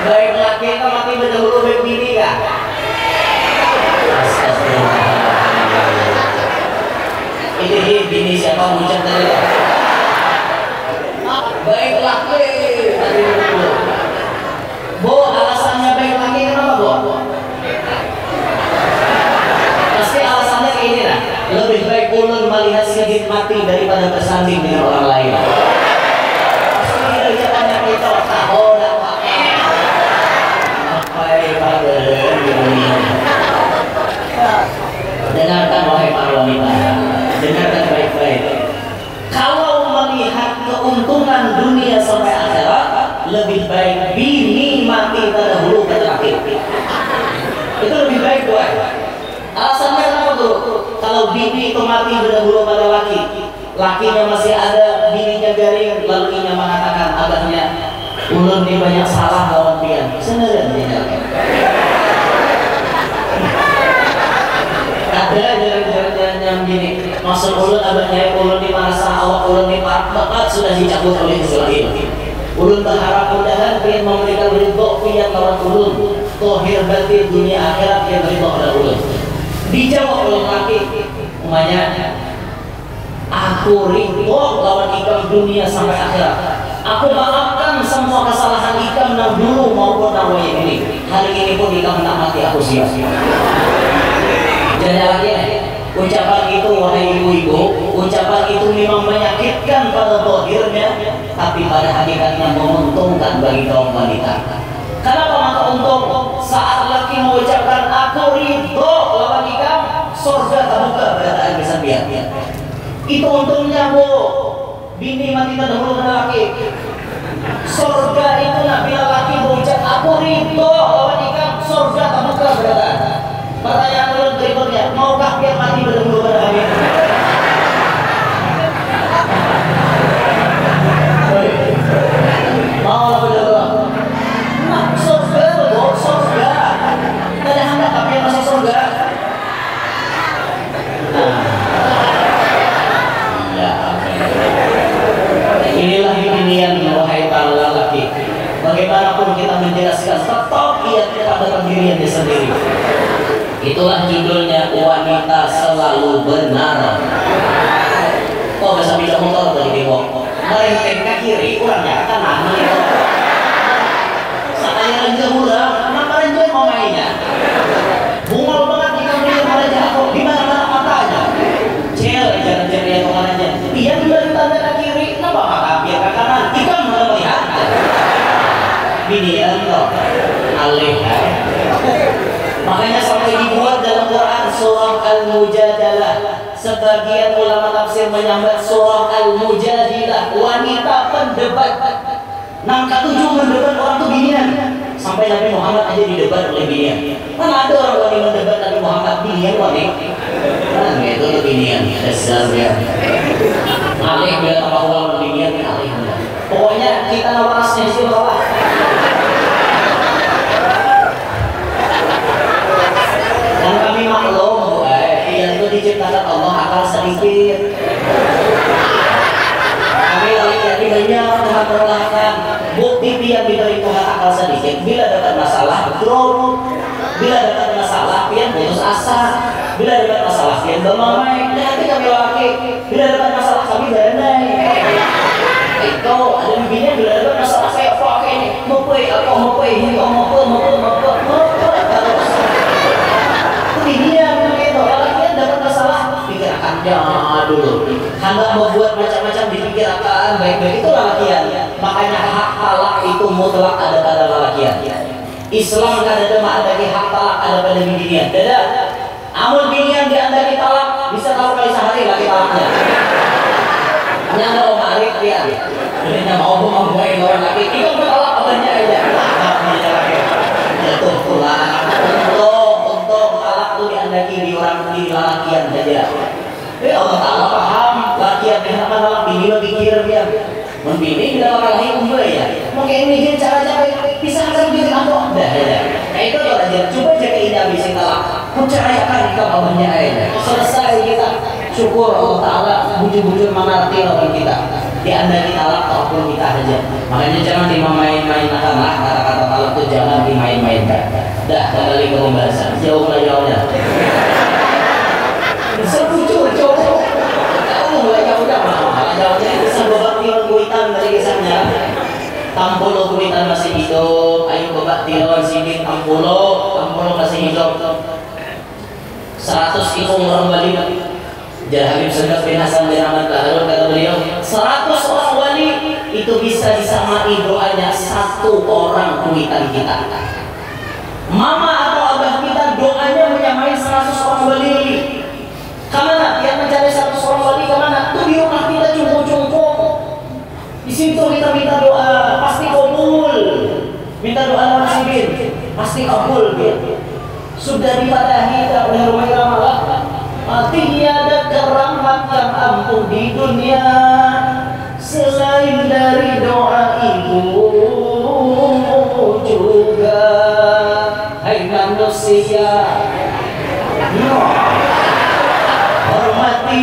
Baik laki mati dulu baik bini kan? Ini bini siapa ucap tadi? Baik laki. Bu, alasannya baik laki kenapa bu? Pasti alasannya kayak ini lah. Lebih baik ulun melihat sedikit mati daripada bersanding dengan orang lain. Pasti kita ucapannya itu. Oh, tak pakai. Baik pada dunia. Dengarkan wahai para wanita. Dengarkan baik-baik. Kalau melihat keuntungan dunia sampai akhirat, lebih baik bini mati terdahulu pada laki. Itu lebih baik buat. Alasannya apa tuh? Kalau bini itu mati terdahulu pada laki, lakinya masih ada, bininya garing, lalu inya mengatakan abahnya, ulun ini banyak salah lawan pian. Sebenarnya ada jalan-jalan yang gini. Maksud ulun abahnya ulun di masa awak ulun di bakat sudah dicabut oleh Israel. Ulun berharap mudahan ingin memberikan ridho pian lawan ulun. Tohir batin dunia akhirat yang ridho oleh ulun. Dijawab oleh laki, umanya, aku ridho lawan ikam dunia sampai akhirat. Aku maafkan semua kesalahan ikam yang dulu maupun yang ini. Hari ini pun ikam tak mati aku siap. Jadi lagi ucapan itu wahai ibu-ibu, ucapan itu memang menyakitkan pada zahirnya, tapi pada hakikatnya menguntungkan bagi kaum wanita. Kenapa maka untung? Saat laki mengucapkan aku ridho lawan ikam, surga terbuka berataan kesepian. Itu untungnya bu. Bini mati terdahulu pada laki. Surga itu bila laki mengucap aku ridho lawan ikam, surga terbuka berataan. Pertanyaan berikutnya, maukah biar mati berdahulu pada kami? Mau lah berdahulu. Inilah bimbingan wahai para lelaki. Bagaimanapun kita menjelaskan, tetap lihat pada pendiriannya sendiri. Itulah judulnya, wanita selalu benar. Kok bisa bisa motor tadi di bawah? Merenteng ke kiri, kurangnya kanan. Saya raja murah, kenapa raja mau mainnya? Bungol banget jika beliau raja aku, di mana-mana matanya. Cel, jalan-jalan yang kemana-aja. Dia juga ditanda ke kiri, kenapa maka biar ke kanan? Ikan mana melihat? Binian loh, alih. Makanya sampai dibuat dalam Quran surah Al-Mujadalah. Sebagian ulama tafsir menyambat surah Al-Mujadilah, wanita pendebat. Nangka 7 mendebat orang tuh binian. Sampai Nabi Muhammad aja didebat oleh binian. Mana ada orang wani mendebat Nabi Muhammad binian wani? Kan itu tuh binian. Dasar ya. Alih bila tambah uang binian alih. Pokoknya kita nawarasnya di bawah. Dan kami maklum, yang itu diciptakan Allah akal sedikit. Kami lagi banyak Tuhan perlahan. Bukti pian diberi Tuhan akal sedikit. Bila dapat masalah, drop. Bila dapat masalah, pian putus asa. Bila dapat masalah, pian bermain. Nanti kami laki. Bila dapat masalah, kami berenai. Itu ada bibinya bila dapat masalah kayak apa ini? Mopoi, apa mopoi, ini kok mopoi. Dia begitu, kalau dia dapat masalah, pikirkannya dulu. Hendak membuat macam-macam dipikirkan baik-baik, itu lelakian. Makanya hak talak itu mutlak ada pada lelakian. Islam kan ada mengandalkan hak talak ada pada binian. Dadah, amun binian diandalkan talak bisa tahu kali sehari lagi talaknya. Nyanda omarik dia. Jadi mau membuat orang lagi, itu talak abahnya aja. Jatuh pulang. Diandaki di orang di lalakian saja. Allah Ta'ala paham lakian yang akan lalak bini lo pikir dia membini bila lalahi umbe ya mungkin ini caranya bisa akan bikin aku dah ya. Nah itu ya aja coba jaga ini habis talak percayakan kita bawahnya aja selesai kita syukur Allah Ta'ala bujur-bujur mengerti lawan kita diandaki talak ataupun kita aja. Makanya jangan dimain-mainkan lah kata-kata talak itu jangan dimain-mainkan. Dah kembali ke pembahasan jauh lah jauhnya. Sepucuk cowok. Kamu mulai jauh-jauh malah jauhnya itu sebab tiron kuitan dari kisahnya. Tampulo kuitan masih hidup. Ayo babak tiron sini tampulo masih hidup. 100 ikung orang Bali. Jah Habib Sedap bin Hasan bin Ahmad Baharul kata beliau 100 orang wali itu bisa disamai doanya 1 orang kuitan kita. Mama atau abah kita doanya menyamai 100 orang wali. Kemana? Yang mencari 100 orang wali kemana? Itu di rumah kita cungkung-cungkung. Di situ kita minta doa pasti kabul. Minta doa lawan sibin pasti kabul dia. Sudah dipadahi oleh rumah ramalah. Tiada keramat yang ampuh di dunia selain dari doa ibu juga. Hai manusia, hormati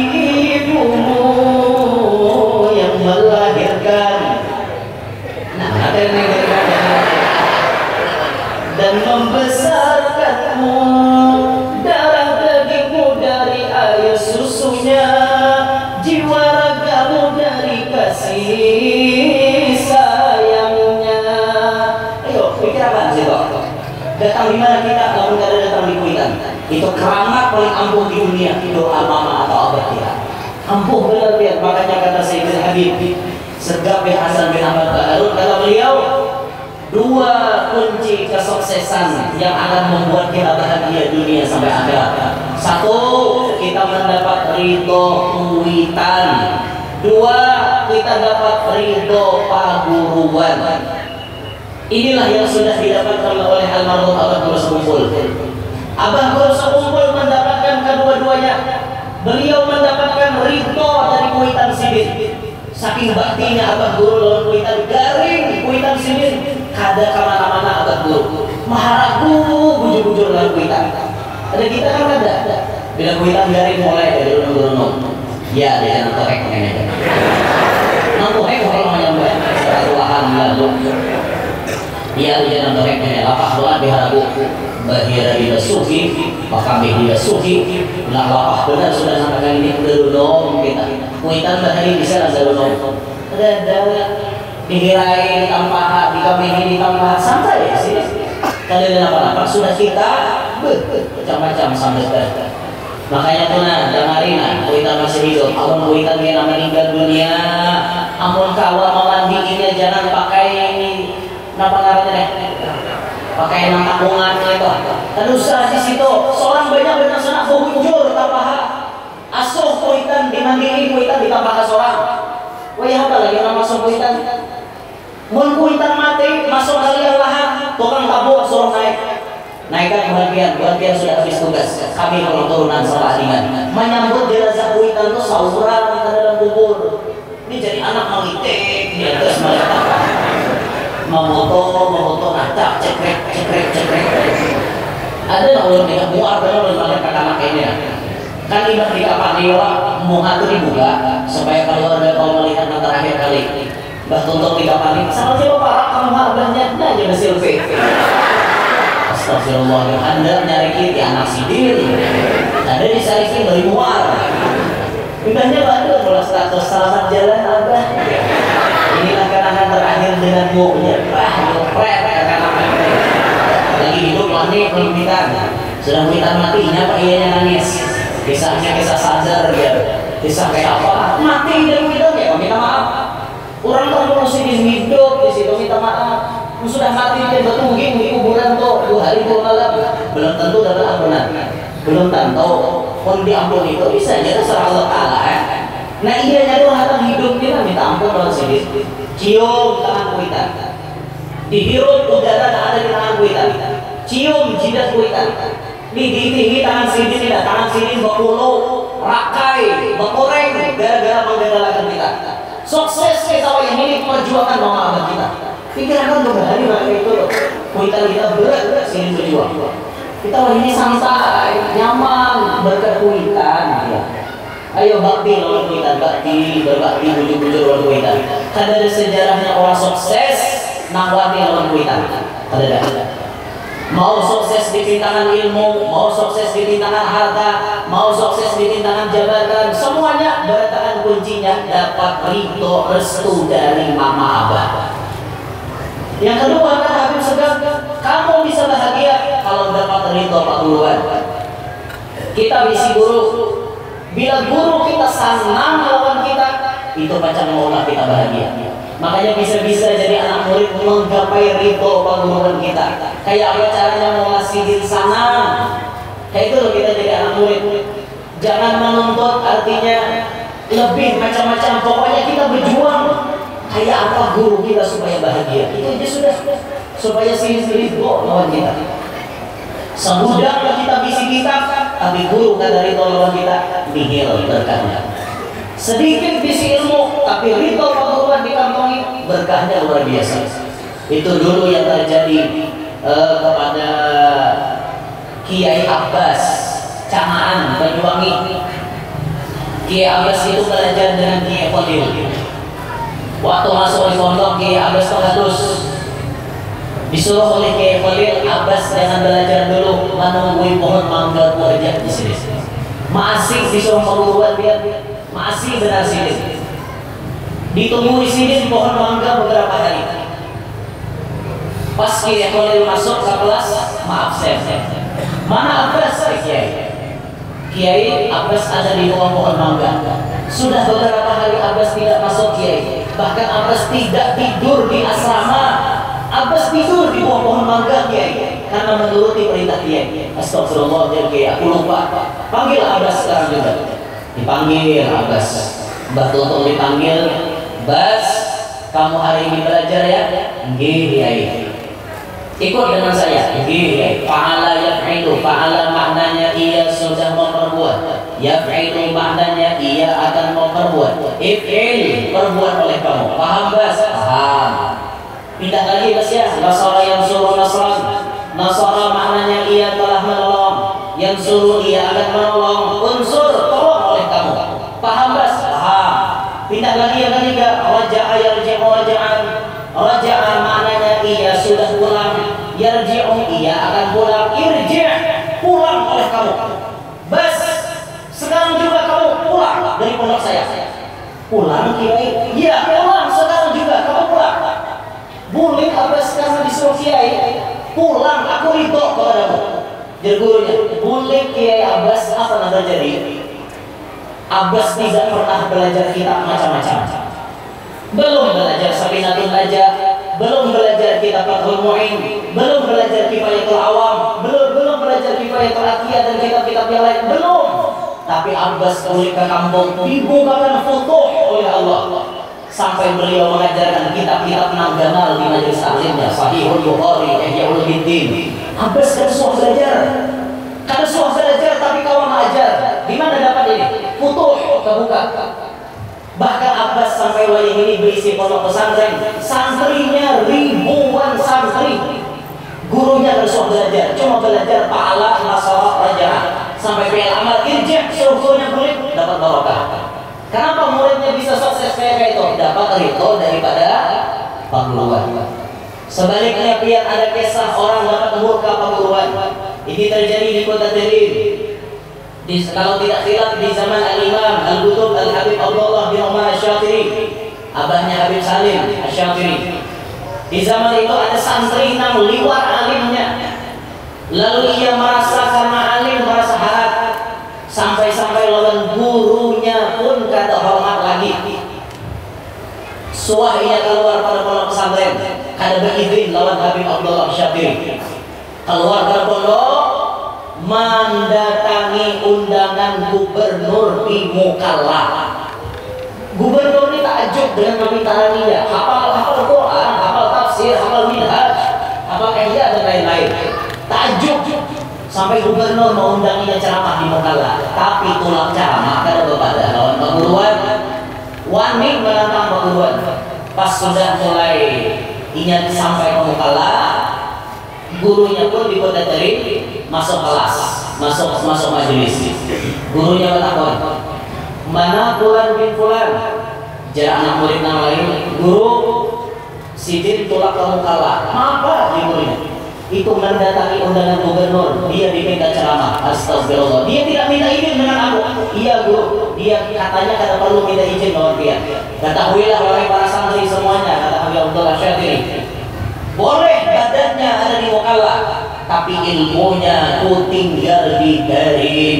ibumu yang melahirkan dan membesarkanmu. Darah dagingmu dari air susunya, jiwa ragamu dari kasih sayangnya. Ayo pikir apa sih kok? Datang di mana kita kalau nggak ada datang di kuitan? Itu keramat paling ampuh di dunia. Doa mama atau abah kita ampuh benar biar. Makanya kata Sayyidina Habib Sedap bin Hasan bin Ahmad Baharul kata beliau 2 kunci kesuksesan yang akan membuat kita bahagia dunia sampai akhirat. 1, kita mendapat ridho kuitan. 2, kita dapat ridho paguruan. Inilah yang sudah didapatkan oleh almarhum Abah Guru Sekumpul. Abah Guru Sekumpul mendapatkan kedua-duanya. Beliau mendapatkan ridho dari kuitan sibin. Saking baktinya Abah Guru lawan kuitan garing kuitan sibin. Kada kemana-mana Abah Guru. Maha ragu bujur-bujur lawan kuitan. Ada kita kan ada. Bila kuitan garing mulai dari urun-urun. Ya dia nanti korek aja. Nanti korek Ia jangan mereka lapah doa diharabu bahira bila sufi maka bila sufi nak lapah benar sudah sampai kali ini udah dulu kita muitan bahari bisa lah dulu ada dihirai ditambah dikamihi ditambah santai sih kalian apa sudah kita macam-macam sampai sekarang. Makanya tuh nah dengarin kuitan masih hidup amun kuitan dia meninggal dunia amun kawan memandiinnya jangan pakai apa namanya pakai tabungan itu kan usah di situ seorang banyak benar senang bujur tambah asuh kuitan dimandiin kuitan ditambah seorang wah apa lagi nama masuk kuitan mun kuitan mati masuk kalian lahan tukang tabu suruh naikkan bagian sudah habis tugas kami kalau turunan sama adingan menyambut jenazah kuitan itu sauran ke dalam kubur ini jadi anak malitek di atas mereka memoto nacak cekrek ada yang ulun tidak muar benar ulun balik ke anak ini kan ibarat di kapal dewa muha itu dibuka supaya keluarga kau melihat yang terakhir kali bah tuntut di kapal ini sama siapa para kamu harganya nah jadi silvi astagfirullah anda nyari di anak sidir ada di sarikin dari muar indahnya bagus kalau status selamat jalan abah inilah kenangan terakhir denganmu nyerah nyopret lagi hidup mati pemikiran sudah pemikiran matinya pak ianya nangis kisahnya kisah sadar ya kisah kayak apa mati dan hidup ya minta maaf orang terpulusi di hidup di situ minta maaf sudah mati dia betul mungkin kuburan tuh 2 hari 2 malam belum tentu dapat ampunan belum tentu pun diampun itu bisa aja terserah Allah Ta'ala nah ianya tuh datang hidup dia minta ampun dalam sendiri cium tangan kuitan dihirup udara tak ada di tangan kuitan cium jidat kuitan ditinggi tangan sini tidak tangan sini berpuluh rakai berkoreng gara-gara menggandalakan kita sukses kita yang ini perjuangan mama abah kita pikiran berbahari maka itu kuitan kita berat sini berjuang kita ini santai nyaman berkat kuitan ya. Ayo bakti lawan kuitan, bakti berbakti bujur-bujur lawan kuitan. Kan ada sejarahnya orang sukses nangwati lawan kuitan. Ada. Mau sukses di pintangan ilmu, mau sukses di pintangan harta, mau sukses di pintangan jabatan, semuanya bertahan kuncinya dapat ridho restu dari mama abah. Yang kedua kan Habib Segar, kamu bisa bahagia kalau dapat ridho Pak Guruan. Kita bisi guru. Bila guru kita senang lawan kita, itu macam maulah kita bahagia. Makanya bisa-bisa jadi anak murid menggapai ridho pengguruan kita. Kayak apa caranya mau ngasih senang? Kayak itu loh kita jadi anak murid. Jangan menuntut artinya lebih macam-macam. Pokoknya kita berjuang. Kayak apa guru kita supaya bahagia? Itu aja sudah. Supaya ridho lawan kita. Semudahnya kita bisi kita, tapi guru kan dari tolongan kita nihil berkahnya. Sedikit bisi ilmu, tapi ridho pengguruan dikantongi berkahnya luar biasa. Itu dulu yang terjadi kepada Kiai Abbas Camaan Banyuwangi. Kiai Abbas itu belajar dengan Kiai Fadil. Waktu masuk di pondok Kiai Abbas pengatus. Disuruh oleh Kiai Khalil Abbas jangan belajar dulu menunggu pohon mangga buahnya di sini. Masih disuruh pengguruan dia, masih benar sini. Ditunggu di sini pohon mangga beberapa hari. Pas Kiai Khalil masuk ke kelas, maaf saya. Mana Abbas Kiai? Kiai Abbas ada di bawah pohon mangga. Sudah beberapa hari Abbas tidak masuk Kiai. Bahkan Abbas tidak tidur di asrama. Abbas tidur di bawah pohon mangga Kiai karena menuruti perintah Kiai. Astagfirullah Kiai, aku lupa. Panggil Abbas sekarang juga. Dipanggil Abbas. Mbah Tuntun dipanggil. Bas, kamu hari ini belajar ya? Nggih Kiai. Ikut dengan saya. Nggih Kiai. Fa'ala yaf'ilu. Fa'ala maknanya ia sudah memperbuat. Yaf'ilu maknanya ia akan memperbuat. If'il perbuat oleh kamu. Paham Bas? Paham. Pindah lagi Bas ya. Nasara yang suruh Nasran. Nasara maknanya ia telah menolong. Yang suruh ia akan menolong. Unsur tolong oleh kamu. Paham Bas? Paham. Pindah lagi yang ketiga. Raja'a yarji'u raja'an. Raja'a maknanya ia sudah pulang. yarji'u, ia akan pulang. Irji', pulang oleh kamu. Bas, sekarang juga kamu pulang dari pondok saya. Pulang kiai? Iya, pulang sekarang juga kamu pulang. Boleh Abbas karena disuruh kiai pulang, aku ridho kepadamu. Jadi gurunya, boleh Kiai Abbas, apa yang terjadi? Abbas tidak pernah belajar kitab macam-macam. Belum belajar Sabinatul Najah, belum belajar kitab Fathul Mu'in, belum belajar Kifayatul Awam, belum belajar Kifayatul Aqiyah dan kitab-kitab yang lain, belum. Tapi Abbas balik ke kampung, dibukakan futuh oleh Allah. Sampai beliau mengajarkan kitab-kitab Nangganal di majelis taklimnya, Sahihul Bukhari, Ihya Ulumuddin. Abbas kan suah belajar, tapi kawan ajar. Di mana dapat ini? Futuh kebuka. Bahkan Abbas sampai wali ini berisi pondok pesantren, santrinya ribuan santri. Gurunya kan suah belajar, cuma belajar pahala, nasara, raja. Sampai fi'il amal irji', suruhnya kulit dapat barokah. Kenapa muridnya bisa sukses kayak itu? Dapat ridho daripada pengguruan. Sebaliknya pian ada kisah orang dapat murka pengguruan. Ini terjadi di kota Terim. Kalau tidak khilaf di zaman Al-Imam Al-Qutub Al-Habib Abdullah bin Umar Asy-Syatiri, abahnya Habib Salim Asy-Syatiri. Di zaman itu ada santri yang liwat alimnya. Lalu ia merasa karena alim merasa harap. Sampai-sampai lawan gurunya pun kata hormat lagi. Suah ia keluar pada pondok pesantren, kada berizin lawan Habib Abdullah Syatiri. Keluar pada pondok, mendatangi undangan gubernur di Mukalla. Gubernur ini takjub dengan permintaan dia. Hafal Quran, hafal tafsir, hafal minhaj, hafal ihya dan lain-lain. Takjub. Sampai gubernur mengundangnya ceramah di Mukalla, tapi tulang ceramah kada berbeda lawan pengguruan. Wani menantang pengguruan. Pas sudah mulai ingat sampai ke Mukalla, gurunya pun di kota Terim masuk kelas, masuk majelis. Gurunya bertakon, mana Fulan bin Fulan? Jadi anak murid yang lain, guru sidin tulak ke Mukalla. Apa di gurunya? Itu mendatangi undangan gubernur, dia diminta ceramah. Astagfirullah, dia tidak minta izin dengan aku. Iya guru, dia katanya kada perlu minta izin dengan dia. Ketahuilah wahai para santri semuanya, kata Habib Abdullah Syatiri, boleh badannya ada di Mukalla, tapi ilmunya ku tinggal di Terim.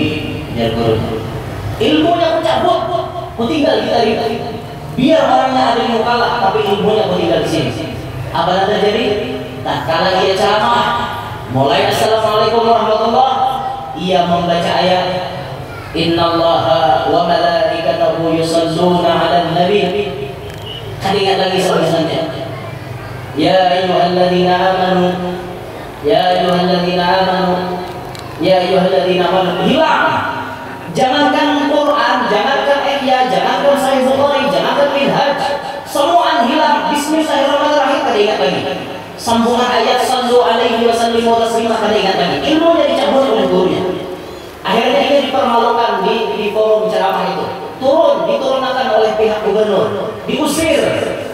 Ya guru, ilmunya ku cabut, ku tinggal di Terim. Biar orangnya ada di Mukalla, tapi ilmunya ku tinggal di sini. Apa yang terjadi? Nah, kalau dia ceramah, mulai Assalamualaikum warahmatullahi, ia membaca ayat Innallaha wa malaikatahu yusalluna 'alan nabi. Kan ingat lagi selanjutnya. Ya ayyuhalladzina amanu, ya ayyuhalladzina amanu, ya ayyuhalladzina amanu. Hilang. Jangankan Quran, jangankan ihya, jangankan Sahih Bukhari, jangankan minhaj, semua hilang. Bismillahirrahmanirrahim, kada ingat lagi. Sambungan ayat sallu alaihi wa sallimu taslima kada ingat lagi. Ilmunya dicabut oleh gurunya. Akhirnya ini dipermalukan di forum ceramah itu. Diturunkan oleh pihak gubernur, diusir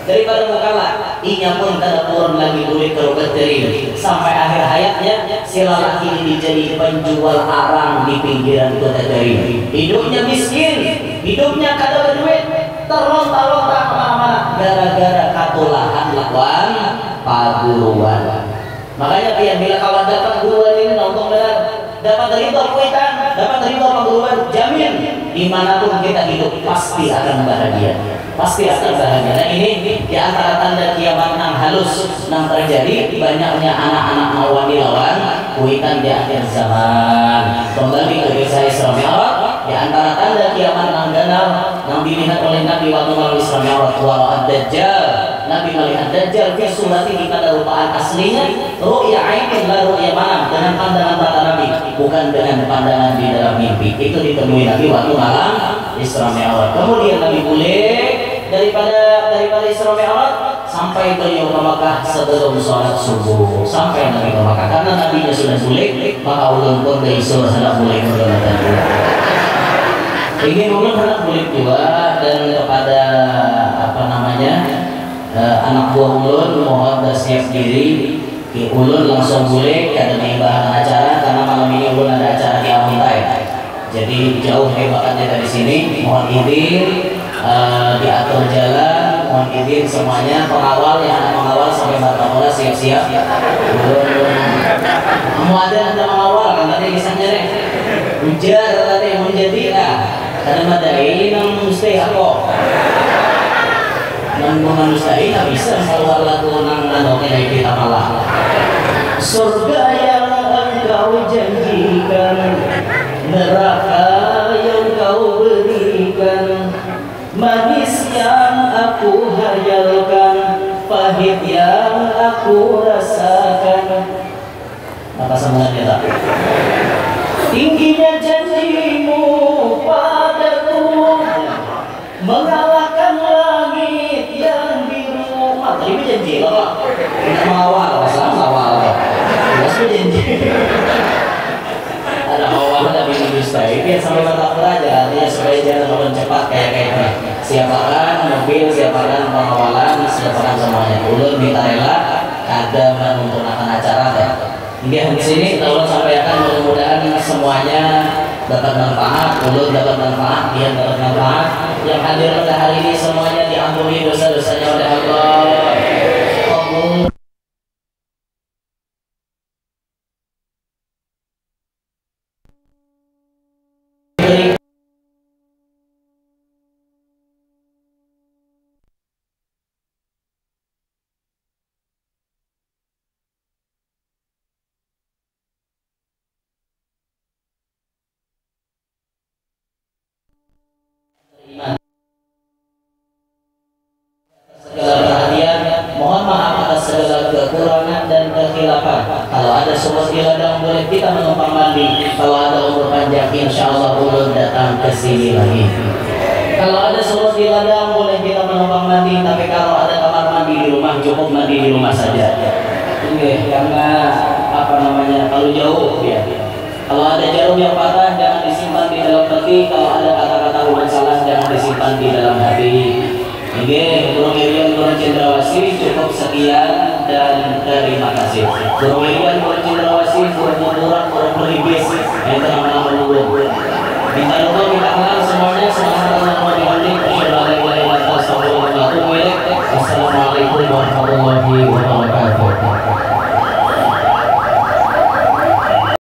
daripada Mukalla. Inya pun kada turun lagi duit ke Kota Terim. Sampai akhir hayatnya si lelaki ini jadi penjual arang di pinggiran Kota Terim. Hidupnya miskin, hidupnya kada berduit, terlontar-lontar kemana-mana gara-gara katulahan lawan paguruan. Makanya pian bila kawan dapat guruan ini nonton benar, dapat ridho kuitan, dapat ridho paguruan, jamin dimanapun kita hidup pasti akan bahagia, pasti akan bahagia. Nah ini di antara tanda kiamat nang halus nang terjadi, banyaknya anak-anak mawani lawan kuitan di akhir zaman. Kembali ke kisah Isra Mi'raj, di antara tanda kiamat nang ganal yang dilihat oleh Nabi waktu malam Isra Mi'raj, wa ad-dajjal. Nabi melihat Dajjal fi suratihi pada rupaan aslinya, ru'ya ainin la ru'ya manam, dengan pandangan mata Nabi, bukan dengan pandangan di dalam mimpi. Itu ditemui Nabi waktu malam Isra Mi'raj. Kemudian Nabi pulang daripada Isra Mi'raj sampai beliau ke Makkah sebelum sholat subuh. Sampai Nabi ke Makkah karena Nabinya sudah pulang, maka ulun pun disuruh hendak pulang berdoa. Ingin ulun hendak pulang juga dan kepada anak buah ulun mohon bersiap diri Ulun langsung boleh kada bahan acara karena malam ini ulun ada acara di Amuntai. Jadi jauh bakatnya dari sini. Mohon izin diatur jalan. Mohon izin semuanya pengawal yang ada pengawal sampai Batamula siap-siap. Mau ada pengawal kan tadi kisahnya nih. Ujar tadi menjadi karena madai nang mesti aku. Nang mustahil tak bisa keluar lagu nang nandoknya dari kita malah. Surga yang engkau janjikan, neraka yang kau berikan, manis yang aku hayalkan, pahit yang aku rasakan. Apa sambungannya tak? Tingginya janjimu padaku, mengalahkan langit yang biru. Tapi janji lah Pak, tidak mengawal, mengawal masih janji. Ada awal, ada mustahil. Biar sampai Batamula aja, artinya supaya jangan terlalu cepat kayak siapakan mobil, siapakan pengawalan, siapakan semuanya. Ulun minta rela, ada menyempurnakan acara deh. Hingga di sini kita sampaikan mudah-mudahan semuanya dapat manfaat, ulun dapat manfaat, dia dapat manfaat. Yang hadir pada hari ini semuanya diampuni dosa-dosanya oleh Allah. Segala perhatian, mohon maaf atas segala kekurangan dan kekhilafan. Kalau ada sumur di ladang boleh kita menumpang mandi. Kalau ada umur panjang insya Allah ulun datang ke sini lagi. Kalau ada sumur di ladang boleh kita menumpang mandi. Tapi kalau ada kamar mandi di rumah cukup mandi di rumah saja. Karena kalau jauh ya. Kalau ada jarum yang patah jangan disimpan di dalam peti. Kalau ada kata-kata umat salah jangan disimpan di dalam hati. Burung Irian, Burung Cendrawasih cukup sekian dan terima kasih. Burung Irian, Burung Cendrawasih, Burung Bunduran, Burung Beribis yang telah menunggu. Minta doa kita kenal semuanya. Assalamualaikum warahmatullahi wabarakatuh.